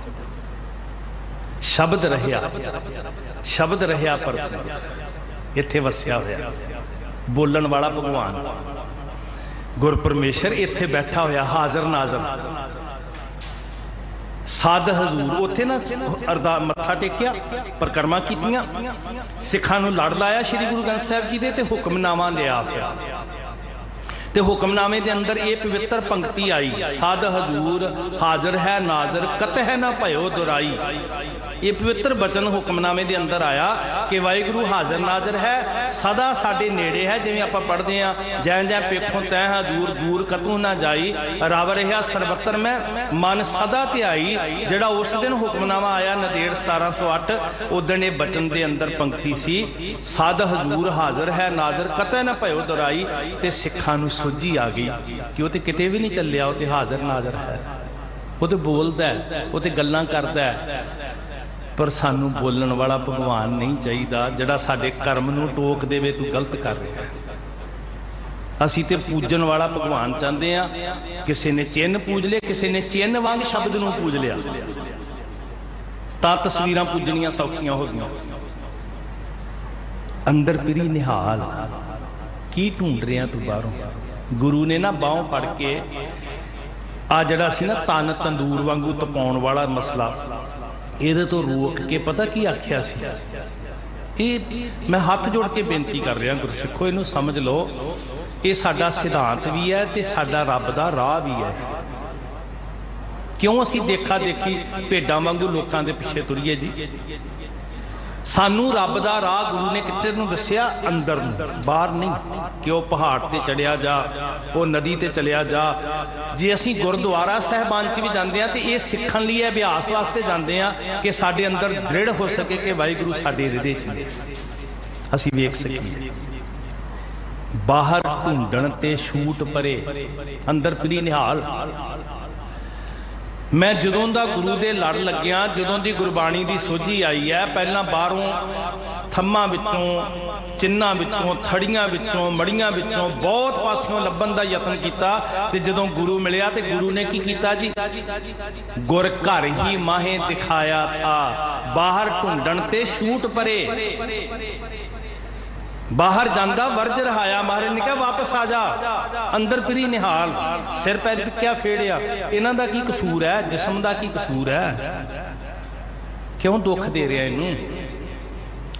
शब्द रहिया, शब्द रहिया पर इत्थे वसिया होया बोलन वाला भगवान गुर परमेश्वर इत्थे बैठा होया, हाजर नाजर। साध हजूर उत्थे ना अरदा मत्था टेकिया, परिक्रमा कीतियां, सिखां नूं लड़ लाया श्री गुरु ग्रंथ साहिब जी दे, ते हुक्मनामा लिया। ते हुक्मनामे के अंदर ये पवित्र पंक्ति आई, साध हजूर हाजर है नाजर, कतह ना भयो दुराई। ये पवित्र बचन हुक्मनामे के अंदर आया कि वाहिगुरू हाजर नाजर है, सदा साडे नेड़े है। जिवें आपां पढ़दे हां, जै जै पेखों तै हजूर दूर कतू ना जाई, रव रहा सर्वत्र में मन सदा ध्याई। जिहड़ा उस दिन हुक्मनामा आया नदेड़ 1708, उस दिन ये बचन के अंदर पंक्ति सी, साध हजूर हाजर है नाजर, कतह ना भयो दुराई। ते सिखां नूं सोझी आ गई कि वो तो किते भी नहीं चलिया, वो तो हाजर नाजर है, वो तो बोलता है, वो तो गल्लां करता है। पर सानू बोलन वाला भगवान नहीं चाहिए, जिहड़ा साडे कर्म नूं टोक देवे तू गलत कर रहा है। असीं ते पूजन वाला भगवान चाहते हैं। किसी ने चिन्ह पूज लिया, किसी ने चिन्ह वांग शब्द नूं पूज लिया, तां तस्वीरां पूजनियां सौखियां हो गईयां। अंदर पिरी निहाल की ढूंढ रहा तू बाहरों। गुरु ने ना बाहों फड़ के आ जड़ा सी ना तन तंदूर वांगू तपाउण वाला मसला इहदे तो रोक के पता की आख्या सी। ये मैं हाथ जोड़ के बेनती कर रहा गुरसिखो, इनू समझ लो, ये साडा सिद्धांत भी है ते साडा रब दा राह भी है। क्यों असी देखा देखी भेडां वांगू लोकां दे पिछे तुरीए जी? सानू रब दा राह गुरु ने कित्ते नूं दस्सिया? अंदर नूं, बाहर नहीं कि वह पहाड़ ते चढ़िया जा, वो नदी ते चलिया जा। जे असी गुरुद्वारा साहिबान च भी जाते हैं तो ये सीखण लई अभ्यास वास्ते जाते हैं कि साडे अंदर दृढ़ हो सके कि वाहिगुरू साडे हृदय च असी वेख सकीए। बाहर ढूंढण ते छूट परे, अंदर पिरी निहाल। मैं जदों दा गुरु दे लड़ लग्या, जदों दी गुरबाणी दी सोझी आई है, पहला बाहरों थम्मां विचों, चिन्हां विचों, थड़ियां विचों, मड़ियां विचों बहुत पासियों लभण दा यतन कीता। ते जदों गुरु मिलिया ते गुरु ने की कीता जी? गुर घर ही माहे दिखाया था, बाहर ढूंढण ते छूट परे। बाहर जांदा वर्ज रहाया, महाराज ने कहा वापस आ जा। अंदर पिरी निहाल, सिर पैर क्या फेड़िया, इन्हां दा की कसूर है? जिस्म दा की कसूर है? क्यों दुख दे रहा इनू?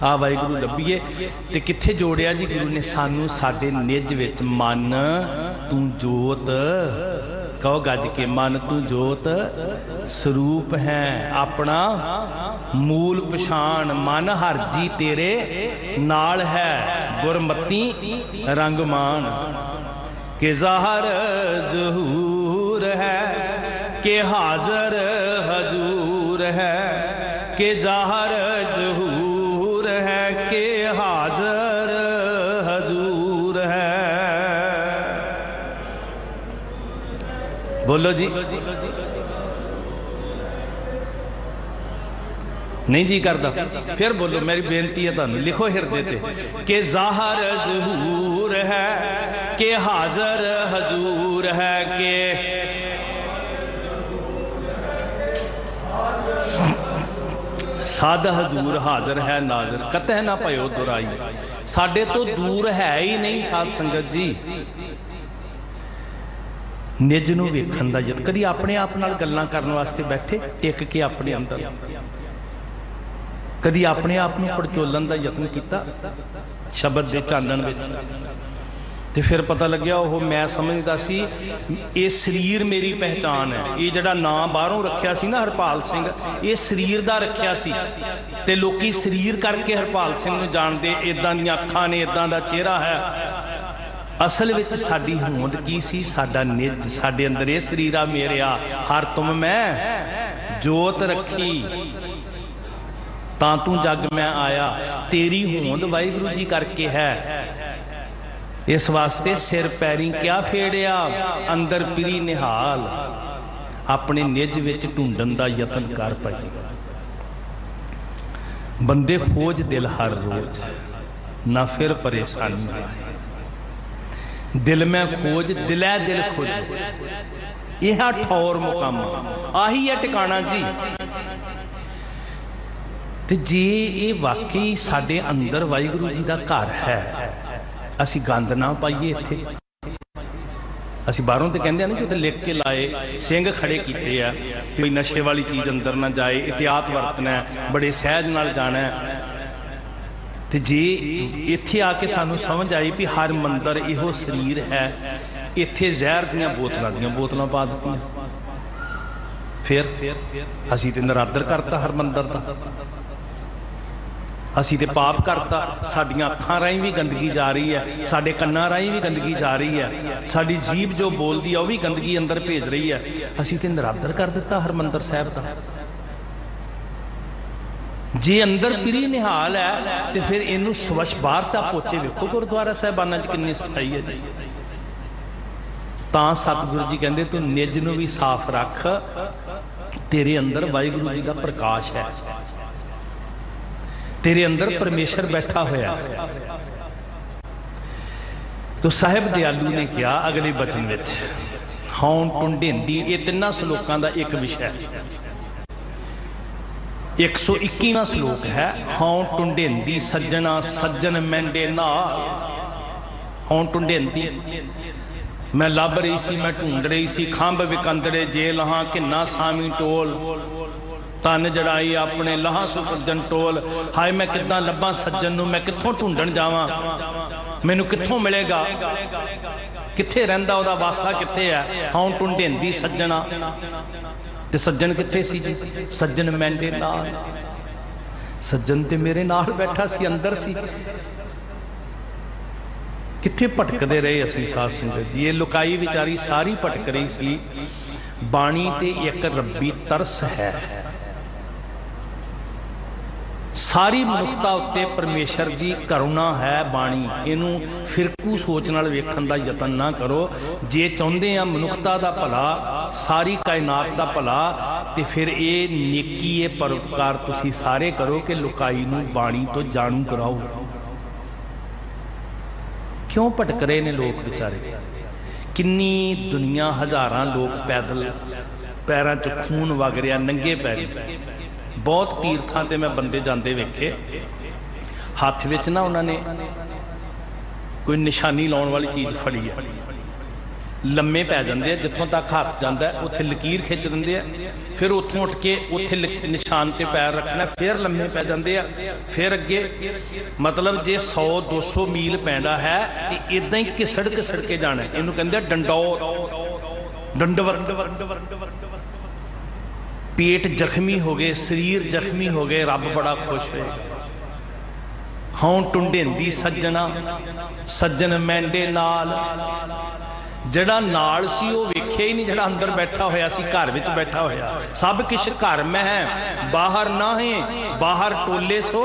आ वाहिगुरू लभीए ते कित्थे जोड़िया जी गुरु ने सानू? साडे निज विच मन तू जोत, कहो गज के मन तू जोत स्वरूप है अपना मूल पछाण। मन हर जी तेरे नाल है, गुरमती रंगमान के ज़ाहर ज़हूर है, के हाजर हजूर है, के ज़ाहर ज़हूर है, के हाजर हजूर है। बोलो जी, नहीं जी करदा? फिर बोलो, मेरी बेनती है तुहानू, लिखो हिरदे ते कि ज़ाहर ज़हूर है, कि हाज़र हजूर है, कि साध हजूर हाज़र है नाज़र, कतह ना भयो दुराई। साडे तो दूर है ही नहीं साध संगत जी। निज नूं वेखण दा यतन, कदी अपने आप नाल गल्लां करन वास्ते बैठे टिक के अपने अंदर, कदी अपने आप नूं पड़चोलन दा यतन कीता शब्द दे चानण विच? ते फिर पता लग्या ओह मैं समझदा सी ये शरीर मेरी पहचान है। ये जिहड़ा नाम बाहरों रखिया सी ना हरपाल सिंह, ये शरीर दा रखिया सी ते लोकी शरीर करके हरपाल सिंह नूं जाणदे, इदां दीयां अखां ने, इदां दा चेहरा है। असल विच साडी होंद की सी? साडा निज, साडे अंदर ये शरीरा मेरिया हर तुम मैं जोत रखी, तां तू जग मैं आया। तेरी होंद वाहिगुरू जी करके है, इस वास्ते सिर पैरी क्या फेड़िया, अंदर पिरी निहाल। अपने निज विच ढूंढण दा यतन कर पई। बंदे खोज दिल हर रोज, ना फिर परेशानी आए। दिल में खोज, दिलै दिल खोज, यह ठौर मुकाम, आही है टिकाणा जी। ते जे ये वाकई साडे अंदर वाहिगुरू जी का घर है, असी गंद ना पाइए इत्थे। असी बाहरों तो कहते हैं ना कि उत्थे लिख के लाए, सिंह खड़े किए आ, कोई नशे वाली चीज़ अंदर ना जाए, एहतियात वरतना है, बड़े सहज नाल जाना है। ते जे इत्थे आके सानू समझ आई भी हर मंदिर इहो शरीर है, इत्थे जहर दीयां बोतलां पा दित्तियां, फिर असी ते नरादर करता हर मंदिर दा, असी ते पाप करता। साडियां अखां राहीं भी गंदगी जा रही है, साडे कन्नां राहीं भी गंदगी जा रही है, साडी जीभ जो बोलदी है वह भी गंदगी अंदर भेज रही है। असी ते नरादर कर दिता हरमंदर साहिब दा। जे अंदर पिरी निहाल है तो फिर इनू स्वच्छ बाहर तक पोचे वेखो गुरुद्वारा साहिबाना च कितनी सफाई है जी। तां सतगुरु जी कहते तू निज नूं भी साफ रख, तेरे अंदर वाहिगुरू जी का प्रकाश है, तेरे अंदर परमेश्वर बैठा होया। तो साहिब दयालू ने कहा अगले बचन विच, हौं टुंडेंदी, ये तिन्ना सलोकां दा एक विषय। 121वां श्लोक है। हाँ टुंडेंदी सज्जना सज्जन मैंडे नाल। हाँ टुंडेंदी मैं लभ रही सी, मैं ढूंढ रही सी, खंभ विकंदड़े जे लहां किन्ना सामी टोल, तन जड़ाई अपने लहां सो सज्जन टोल। हाय मैं किद्दां लभां सज्जन नूं, मैं कित्थों ढूंढण जावां, मैनूं कित्थों मिलेगा, कित्थे रहिंदा, ओहदा वासा कित्थे है। हाँ ढूंढेंदी सज्जना, ते सज्जन कित्थे सी जी? सज्जन मैंडे नाल। सज्जन ते मेरे नाल बैठा सी, अंदर सी। कित्थे भटकदे रहे असीं साध संगत जी। ये लुकाई विचारी सारी भटक रही सी। बाणी ते एक रब्बी तरस है। सारी मनुखता उत्ते परमेश्वर की करुणा है बाणी। इनू फिरकू सोच नाल वेखण दा यतन ना करो। जे चाहुंदे आ मनुखता दा भला, सारी कायनात दा भला, ते फिर ये नेकी ये परोपकार तुसीं सारे करो कि लुकाई नू बाणी तो जाणू कराओ। क्यों भटक रहे ने लोग बेचारे? किन्नी दुनिया, हज़ारां लोग पैदल, पैरों च खून वग रहा, नंगे पैरी। बहुत तीर्थां ते मैं बंदे जाते वेखे, हाथ विच ना उन्होंने कोई निशानी लाने वाली चीज़ फड़ी है, लम्मे पै जाते हैं, जितों तक हाथ जाता है उत्थे लकीर खिंच देंगे, फिर उत्थों उठ के उत्थे निशान से पैर रखना, फिर लम्मे पै जाते हैं, फिर अगे। मतलब जे 100-200 मील पैंदा है तो इदां ही घिसड़ घिसड़ के जाना। इनू कहते डंडौर, डंडवर। पेट जख्मी हो गए, शरीर जख्मी हो गए, रब बड़ा खुश है। हाँ टुंडेंदी सज्जना सज्जन मैंडे नाल। जड़ा नाल सी वो वेख्या ही नहीं, जड़ा अंदर बैठा होया सी, घर विच बैठा होया। सब किश घर में है, बाहर ना है। बाहर टोले सो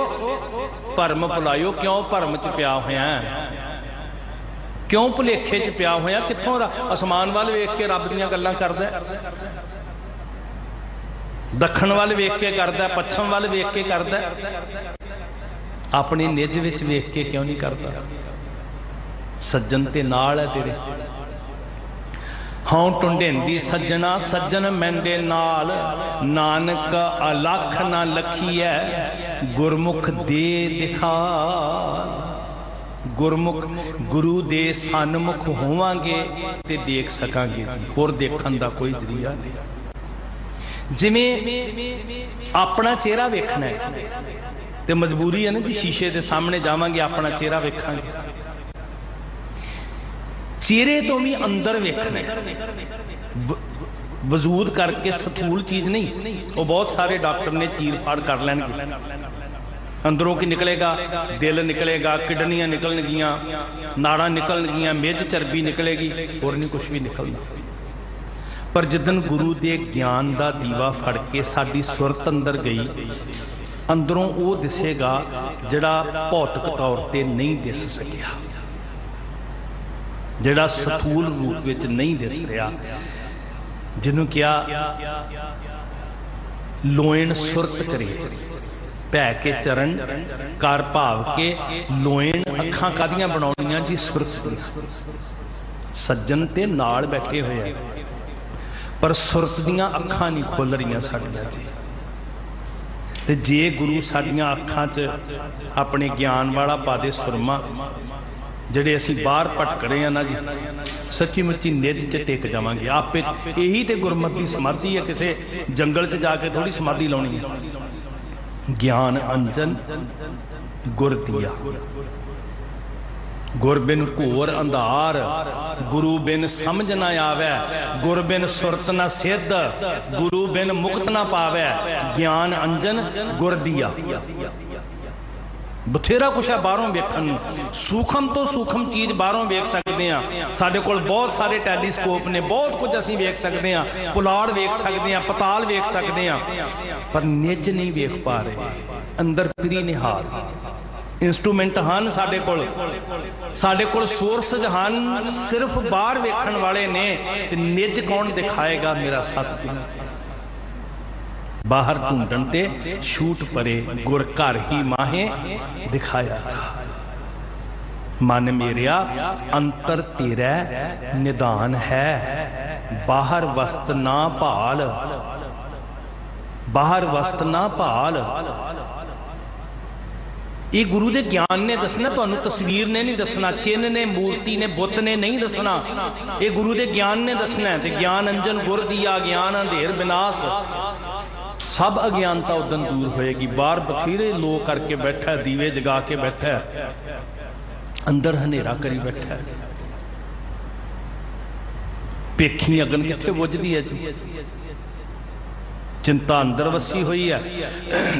भरम भुलायो। क्यों भरम च पिया होया, क्यों भुलेखे च पिया होया? कित्थों आसमान वाल वेख के रब दीयां गल्लां करदा, दखण वाल वेख के करदा, पच्छम वाल वेख के करदा, अपनी निज विच वेख के क्यों नहीं करता? सज्जन ते नाल है तेरे। हाँ टुंडेंदी सज्जना सज्जन मैंडे नाल। नानक अलख ना लखीए गुरमुख दे दिखा। गुरमुख गुरु दे सन्मुख होवांगे ते देख सकांगे जी, होर देखण दा कोई जरिया नहीं। जिवें अपना चेहरा वेखना है ते मजबूरी है ना जी, शीशे के सामने जावांगे अपना चेहरा वेखांगे। चेहरे तो भी अंदर वेखना, वजूद करके स्थूल चीज नहीं। वो बहुत सारे डॉक्टर ने चीर फाड़ कर लेंगे, अंदरों की निकलेगा, दिल निकलेगा, किडनियां निकलनगियां, नाड़ा निकलनगियां, मेज चर्बी निकलेगी, और नहीं कुछ भी निकलना। पर जिदन गुरु के ज्ञान का दीवा फड़ के साडी सुरत अंदर गई, अंदरों वो दिसेगा जिहड़ा भौतिक तौर पर नहीं दिस सकिया, जिहड़ा स्थूल रूप में नहीं दिस रहा, जिन्हों क्या लोयन सुरत करे, भै के चरण कर भाव के लोयन। अखां कादियां बनाउणियां जी? सुरत दी। सज्जन ते नाल बैठे हुए हैं, पर सुरत दियां अखां नहीं खोल रही साडियां जी। ते जे गुरु साडियां अखां च अपने ज्ञान वाला पा दे सुरमा, ਜਿਹੜੇ ਅਸੀਂ ਬਾਹਰ ਭਟਕ ਰਹੇ ਹਾਂ ना जी, सच्ची मुच्ची निज च टेक जावांगे आपे। यही तो गुरमत की समाधि है, किसी जंगल च जाके थोड़ी समाधि लाउणी है। ज्ञान अंजन गुर दिया, गुर बिन घोर अंधार, गुरु बिन समझ ना आवे, गुर बिन सुरत ना सिद्ध, गुरु बिन मुक्त ना पावे। ज्ञान अंजन गुर दिया। बथेरा कुछ है बाहरों वेखण, सूखम तो सूखम चीज़ बाहरों वेख सकते हैं। साडे कोल बहुत सारे टैलीस्कोप ने, बहुत कुछ असीं वेख सकते हैं, पुलाड़ वेख सकते हैं, पताल वेख सकते हैं, पर निज नहीं वेख पा रहे। अंदर पिरी निहाल इंस्ट्रूमेंट हैं साडे कोल, सोर्स हैं, सिर्फ बाहर वेखण वाले ने। निज कौन दिखाएगा मेरा सतगुर? बाहर ढूंढन ते छूट परे, गुर घर ही माहे दिखाया था। मन मेरिया अंतर तेरा निदान है, बाहर वस्त ना भाल। बाहर वस्त ना भाल। ये गुरु के ज्ञान ने दसना, तुहानू तस्वीर ने नहीं दसना, चिन्ह ने, मूर्ति ने, बुत ने नहीं दसना। ये गुरु के ज्ञान ने दसना है। ज्ञान अंजन गुर दिया, ज्ञान अंधेर विनाश। सब अज्ञानता उदन दूर होएगी। बाहर बथेरे लोग करके बैठा है, दीवे जगा के बैठा है, अंदर हनेरा करी बैठा है। पेखी अगन कित्थे बुझदी है जी? चिंता अंदर वसी हुई है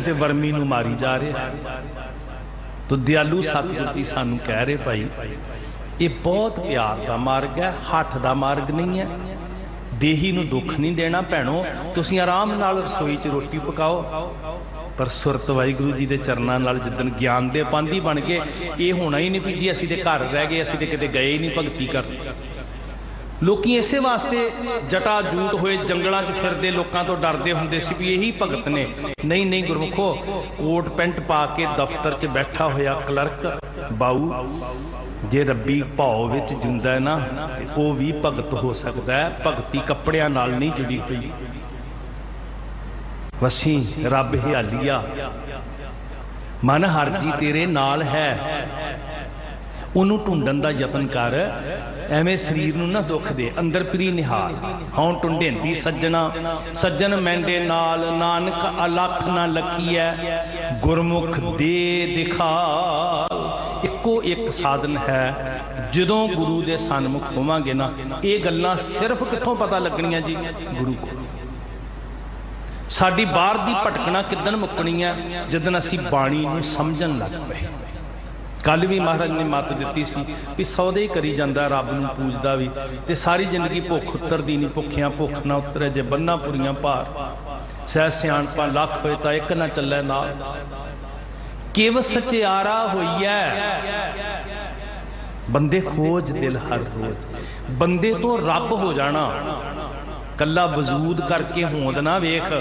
ते वर्मी नूं मारी जा रहा है। तो दयालु सतगुर जी सानू कह रहे भाई ये बहुत प्यार का मार्ग है, हठ का मार्ग नहीं है। देही नूं दुख नहीं देना भैणों, तुसीं आराम नाल रसोई च रोटी पकाओ, पर सुरत वाहिगुरू जी के चरणों नाल जिदन ज्ञान दे पांधी बन गए, ये होना ही नहीं भी जी असीं ते घर रह गए, असीं ते किते गए ही नहीं भगती कर। लोकी इसे वास्ते जटा जूट हुए जंगलों च फिरदे लोगों तो डरते होंदे सी भी यही भगत ने। नहीं नहीं गुरमुखो, कोट पैंट पा के दफ्तर च बैठा होया क्लर्क बाऊ जे रब्बी भाव विच जिंदा है ना, वो भी भगत हो सकता है। भगती कपड़ियां नाल नहीं जुड़ी हुई। वसी रब हियालिया, मन हर जी तेरे नाल है, उन्होंने ढूंढन का यतन कर। एवें शरीर नूं ना दुख दे, अंदर प्री निहाल। हौं ढूंढेंदी सज्जना, सज्जन मैंडे नाल, नानक अलख ना लखीए, गुरमुख दे दिखाल। इको एक साधन है। जदों गुरु दे सन्मुख होवांगे ना, ये गल्लां सिर्फ कित्थों पता लगणियां जी? गुरु को। साडी बाहर दी भटकना किदन मुकनी है? जदन असीं बाणी नूं समझण लग पए। कल भी महाराज ने मत दी सी भी सौदे ही करी जाता, रब नूं पूजदा भी, ते सारी जिंदगी भुख उतरदी नहीं। भुखियां भुख ना उतरे जे बन्ना पुरियां भार, सह सियाणपा लख होए तां इक ना चलै नाल। केव सचियारा होइए बंदे खोज दिल हर रोज। बंदे तो रब हो जाना, कला वजूद करके होंद ना वेख,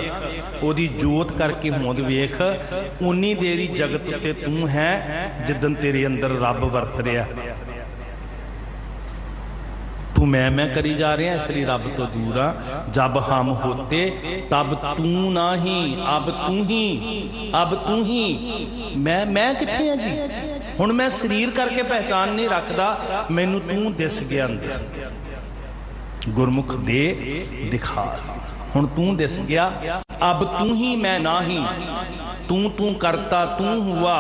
ओदी जोत करके होंद वेख। उन्नी देरी जगत ते तू है जिदन तेरे अंदर रब वरत रहा। तू मैं करी जा रहा, इसलिए रब तो दूर आ। जब हम होते तब तू ना ही, अब तू ही, अब तू ही। मैं कित्थे हैं जी? हुण मैं शरीर करके पहचान नहीं रखदा, मैनू तू दिस गया अंदर। गुरमुख दे दिखा, हुण तू दिस गया, अब तू ही मैं ना ही। तू करता तू हुआ।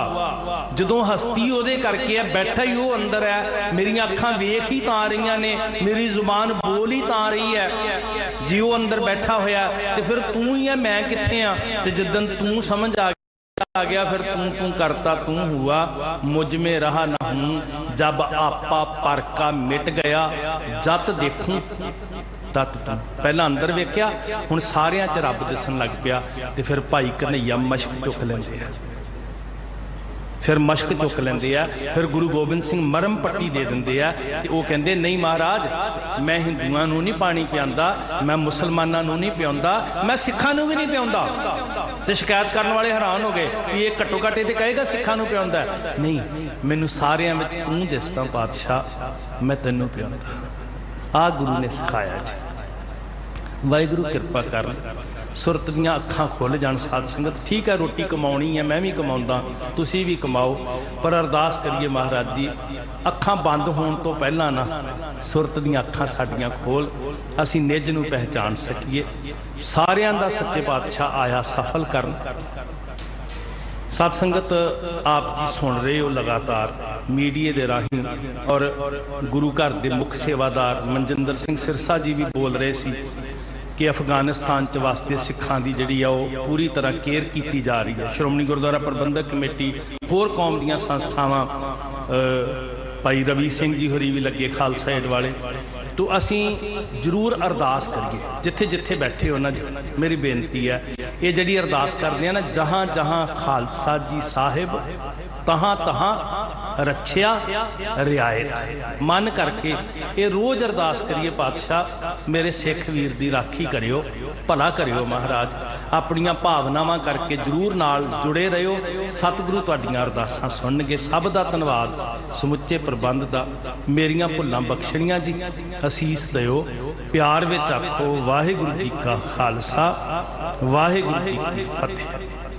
जदों हस्ती ओदे करके है, बैठा ही वो अंदर है। मेरिया अखां वेख ही तां रही ने, मेरी जुबान बोल ही तां रही है जी। वो अंदर बैठा होया ते फिर तू ही है, मैं कित्थे आ? ते जिदन तू समझ आ गया, फिर तू करता तू हुआ। मुझ में रहा ना हूं, जब आपा पर का मिट गया, जत देखूं तत तू। पहला अंदर वेख्या, हुण सारियां च रब दिसन लग पिया। ते फिर भाई कन्हैया मशक चुक लेंदे आ, फिर मशक चुक लेंदे आ। फिर गुरु गोबिंद सिंह मरम पट्टी दे दिंदे आ ते वो कहंदे नहीं महाराज, मैं हिंदुआं नूं नहीं पानी पियांदा, मैं मुसलमानां नूं नहीं पियांदा, मैं सिखां नूं भी नहीं पियांदा। ते शिकायत करने वाले हैरान हो गए कि ये घट्टो घट्ट ते कहेगा सिखां नूं पियांदा। नहीं, मैनूं सारियां विच तू दिसदा पातशाह, मैं तैनूं पियांदा। आ गुरु ने सिखाया जी। वाहिगुरू कृपा कर, सुरत दियां अखां खुल जाण साध संगत। ठीक है, रोटी कमाउणी है, मैं भी कमाउंदा, तुसीं भी कमाओ, पर अरदास करिए महाराज जी, अखां बंद होण तो पहलां ना सुरत दियां अखां साडियां खोल, असीं निज नूं पहचान सकीए। सारियां दा सच्चे पातशाह आया सफल करन। साध संगत आप जी सुन रहे हो लगातार मीडिया के राही, और गुरु घर के मुख सेवादार मनजिंदर सिंह सिरसा जी भी बोल रहे सी कि अफगानिस्तान च वास्ते सिखां दी जिहड़ी आ वो पूरी तरह केयर की जा रही है। श्रोमणी गुरुद्वारा प्रबंधक कमेटी, होर कौम दीयां संस्थावां, भाई रवि सिंह जी होरी भी लगे खालसा एड वाले। तो असी जरूर अरदास करिए जिथे जिथे बैठे हो ना जी। मेरी बेनती है, ये जी अरदास करते हैं ना, जहाँ जहाँ खालसा जी साहिब तहाँ तहाँ रछिया रियायत मन करके ये रोज़ अरदास करिए, पातशाह मेरे सिख वीर दी राखी करियो, भला करियो महाराज। अपनियां भावनावां करके जरूर नाल जुड़े रहियो। सतगुरु तुहाडीआं अरदासां सुनणगे। सब दा धन्नवाद, समुचे प्रबंध दा। मेरियां भुल्लां बख्शणियां जी, असीस दिओ। प्यार विच आखो वाहिगुरू जी का खालसा वाहिगुरू जी की फतेह।